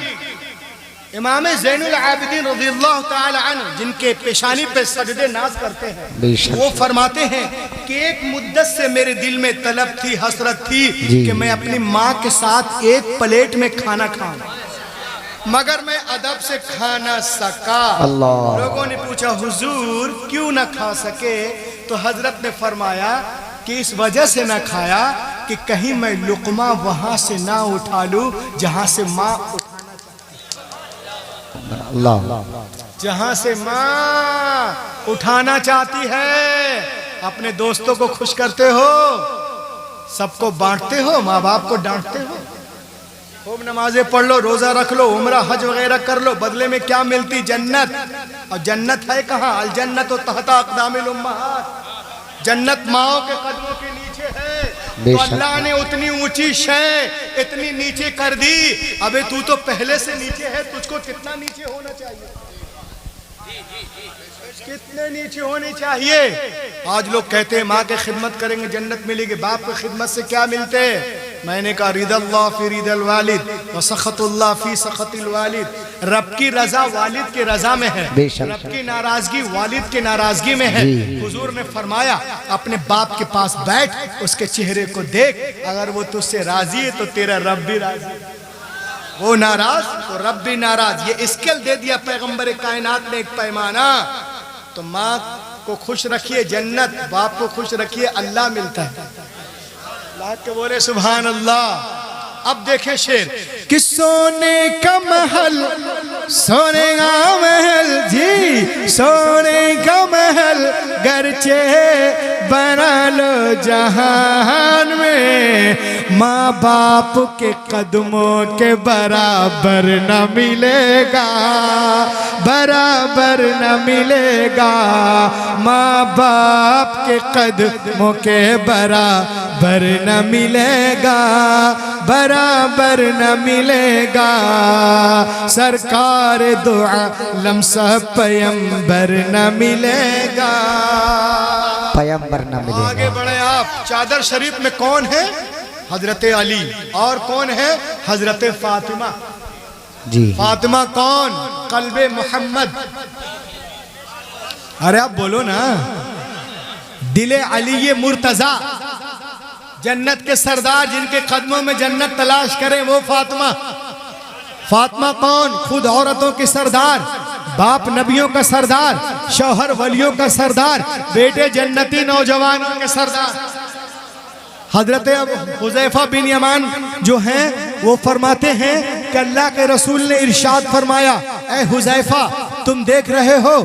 रज़ियल्लाहु ताला अन्हु, जिनके पेशानी पे सजदे नाज करते हैं, वो फरमाते हैं कि एक मुद्दत से मेरे दिल में तलब थी, हसरत थी कि मैं अपनी माँ के साथ एक प्लेट में खाना खाऊं, मगर मैं अदब से खा ना सका। लोगों ने पूछा हुजूर क्यों ना खा सके? तो हजरत ने फरमाया कि इस वजह से ना खाया कि कहीं मैं लुक़मा वहां से ना उठा लूं जहां से माँ उठाना चाहती, जहां से माँ उठाना चाहती है। अपने दोस्तों को खुश करते हो, सबको बांटते हो, माँ बाप को डांटते हो। खूब नमाजें पढ़ लो, रोजा रख लो, उम्रा हज वगैरह कर लो, बदले में क्या मिलती? जन्नत। और जन्नत है कहाँ? अल जन्नत तहता अक़दामिल उम्महात, जन्नत माओ के कदमों के नीचे है। तो अल्लाह ने उतनी ऊंची शय इतनी नीचे कर दी। अबे तू तो पहले से नीचे है, तुझको कितना नीचे होना चाहिए? कितने नीचे होनी चाहिए? आज लोग कहते हैं माँ के खिदमत करेंगे जन्नत मिलेगी, बाप की खिदमत से क्या मिलते? मैंने कहा रिदल्लाह फी रिदल वालिद व सखतुल्लाह फी सखतिल वालिद। रब की रजा वालिद के रजा में है, रब की नाराजगी वालिद के नाराजगी में है। हुजूर ने फरमाया अपने बाप के पास बैठ, उसके चेहरे को देख, अगर वो तुझसे राजी है तो तेरा रब भी राजी, वो नाराज तो रब भी नाराज। ये स्केल दे दिया पैगंबर कायनात ने, एक पैमाना। तो माँ को खुश रखिए जन्नत, बाप को खुश रखिए अल्लाह मिलता है। अल्लाह के बोले सुभान अल्लाह। अब देखे शेर कि सोने का महल, सोने का महल जी, सोने का महल गरचे बना लो जहान में, माँ बाप के कदमों के बराबर न मिलेगा, बराबर न मिलेगा। माँ बाप के कदमों के बराबर न मिलेगा, बराबर न मिलेगा। सरकार दो आलम सा पैगंबर न मिलेगा, पैगंबर न मिलेगा। आगे बढ़े आप। चादर शरीफ में कौन है? हजरत अली। और कौन है? हजरत फातिमा जी। फातिमा कौन? कल्बे मोहम्मद। अरे आप बोलो ना। दिले अली ये मुर्तजा, जन्नत के सरदार, जिनके कदमों में जन्नत तलाश करें, वो फातिमा। फातिमा कौन? खुद औरतों के सरदार, बाप नबियों का सरदार, शौहर वलियों का सरदार, बेटे जन्नती नौजवानों के सरदार। हजरत हुज़ैफा बिन यमान जो हैं वो फरमाते हैं कि अल्लाह के रसूल ने इरशाद फरमाया, ऐ हुज़ैफा तुम देख रहे हो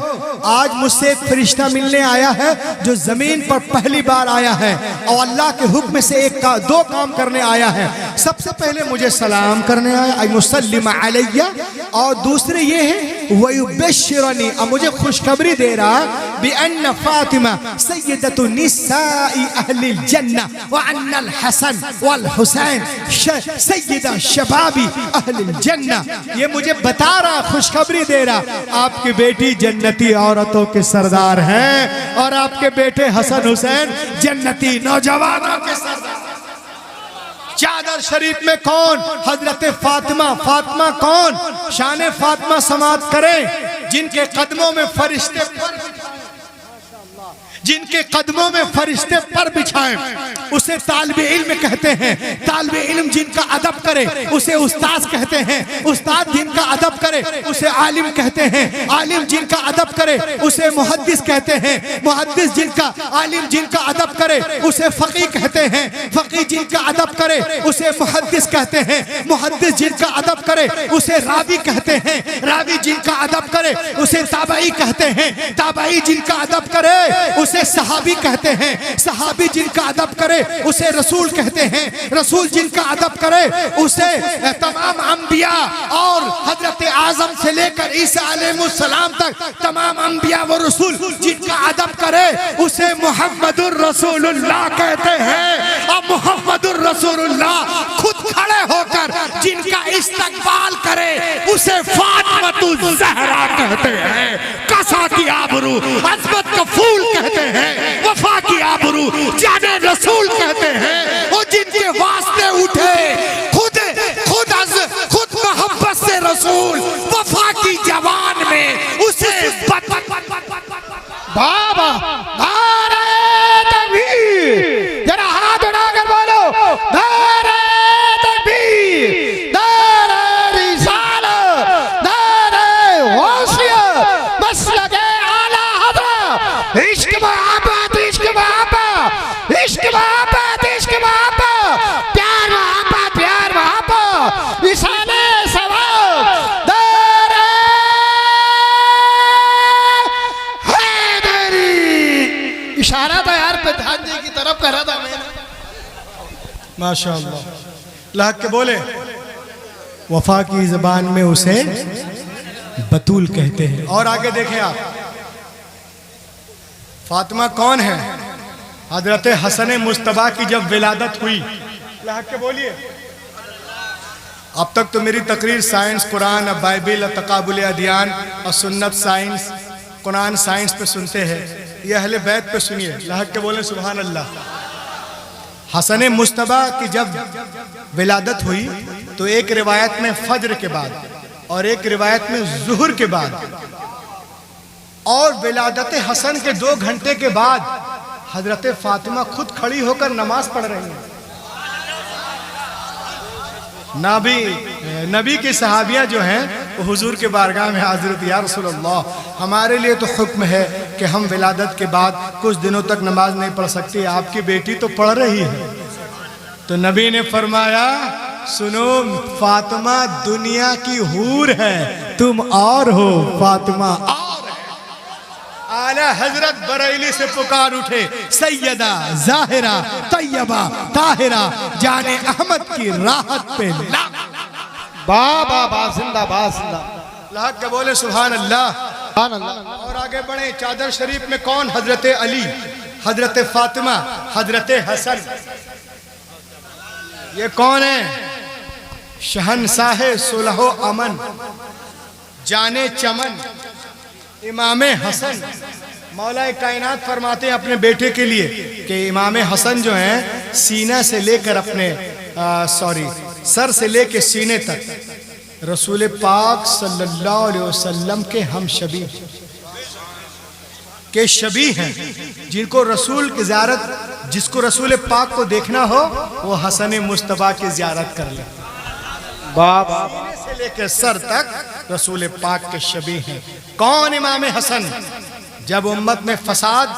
आज मुझसे एक फरिश्ता मिलने आया है जो जमीन पर पहली बार आया है और अल्लाह के हुक्म से दो काम करने आया है। सबसे पहले मुझे सलाम करने आया, आई मुसल्लिम अलैया, और दूसरे ये है वयुबश्शिरनी, अब मुझे खुशखबरी दे रहा बि अन्न फातिमा सय्यदतु निसाई अहलिल जन्नह व अन्नल हसन वल हुसैन सय्यदा शबाबी अहलिल जन्नह। ये मुझे बता रहा, खुशखबरी दे रहा, आपकी बेटी जन्नती औरतों के सरदार हैं और आपके बेटे हसन हुसैन जन्नती नौजवानों के सरदार। चादर शरीफ में कौन? हजरत फातिमा। फातिमा कौन? शान फातिमा समात करें, जिनके कदमों में फरिश्ते जिनके कदमों में फरिश्ते पर बिछाएं, उसे तालिबे इल्म कहते हैं। तालिबे इल्म जिनका अदब करे उसे उस्ताद कहते हैं। उस्ताद जिनका अदब करे उसे आलिम कहते हैं। आलिम जिनका अदब करे उसे मुहद्दिस कहते हैं। मुहद्दिस जिनका आलिम जिनका अदब करे उसे फकीह कहते हैं। फकीह जिनका अदब करे उसे मुहद्दिस कहते हैं। मुहद्दिस जिनका अदब करे उसे रावी कहते हैं। रावी जिनका अदब करे उसे ताबई कहते हैं। ताबई जिनका अदब करे उसे उसे सहाबी कहते हैं, सहाबी जिनका अदब करे उसे रसूल कहते हैं, रसूल जिनका अदब करे उसे तमाम अंबिया और हजरत आजम से लेकर ईसा अलैहिस्सलाम तक तमाम अंबिया व रसूल जिनका अदब करे उसे मुहम्मदुर रसूलुल्लाह कहते हैं। और मुहम्मदुर रसूलुल्लाह खुद खड़े होकर जिनका इस्तकबाल करे उसे फातिमातुज ज़हरा कहते हैं। कसा की आबरू अज़मत का फूल कहते हैं, वफा की आबरू जाने रसूल कहते हैं। वो जिनके वास्ते उठे खुद मोहब्बत से रसूल वफा की जवान में उसे बाबा नारे तकबीर, जरा हाथ उठाकर बोलो नारे तकबीर, नारे रिसालत, नारे गौसियत, मसलके आला हज़रत, इश्क मोहब्बत, इश्क मोहब्बत, इश्क मोहब्बत, इश्क मोहब्बत, प्यार मोहब्बत, प्यार मोहब्बत, इशाने सवाब, नारे हैदरी। इशारा था यार प्रधान जी की तरफ करा था मैंने। माशाअल्लाह, लाहक के बोले वफा की ज़बान में उसे बतूल कहते हैं। और आगे देखें आप, फातिमा कौन है? हजरत हसन मुस्तबा की जब विलादत हुई, लाहक के बोलिए। अब तक तो मेरी तकरीर साइंस, कुरान, बाइबिल, तकाबुल अदियान और सुन्नत साइंस, कुरान साइंस पे सुनते हैं, ये अहले बैत पे सुनिए। लाहक के बोले सुभान अल्लाह। हसन मुस्तबा की जब विलादत हुई तो एक रिवायत में फज्र के बाद और एक रिवायत में ज़ुहर के बाद और विलादत हसन के 2 घंटे के बाद हजरत फातिमा खुद खड़ी होकर नमाज पढ़ रही हैं। नबी की सहाबियाँ जो हैं वो हुजूर के बारगाह में हाज़िर, या रसूलल्लाह हमारे लिए तो हुक्म है कि हम विलादत के बाद कुछ दिनों तक नमाज नहीं पढ़ सकती, आपकी बेटी तो पढ़ रही है। तो नबी ने फरमाया सुनो फातिमा दुनिया की हूर है, तुम और हो, फातिमा और है। आला हजरत बरेली से पुकार उठे सैयदा ज़ाहिरा तैयबा ताहिरा जाने अहमद की राहत पे ला। बाबा बा जिंदाबाद जिंदाबाद। लाहक के बोले सुभान अल्लाह। और आगे बढ़े, चादर शरीफ में कौन? हजरत अली, हजरत फातिमा, हजरत हसन। ये कौन है? शहनशाह सुलहो अमन, जाने चमन, इमाम हसन। मौला कायनात फरमाते हैं अपने बेटे के लिए कि इमाम हसन जो हैं सीना से लेकर अपने सर से लेकर सीने तक रसूल पाक सल्लल्लाहु अलैहि वसल्लम के हम शबी के शबी हैं, जिनको रसूल की ज़ियारत, जिसको रसूल पाक को देखना हो वो हसन मुस्तबा की ज़ियारत कर ले। बाबा से लेकर सर तक रसूल पाक के शबी हैं। कौन? इमाम हसन। जब उम्मत में फसाद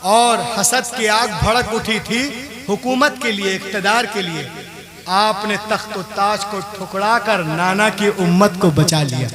और हसद की आग भड़क उठी थी हुकूमत के लिए, इक़्तिदार के लिए, आपने तख्त व ताज को ठुकरा कर नाना की उम्मत को बचा लिया।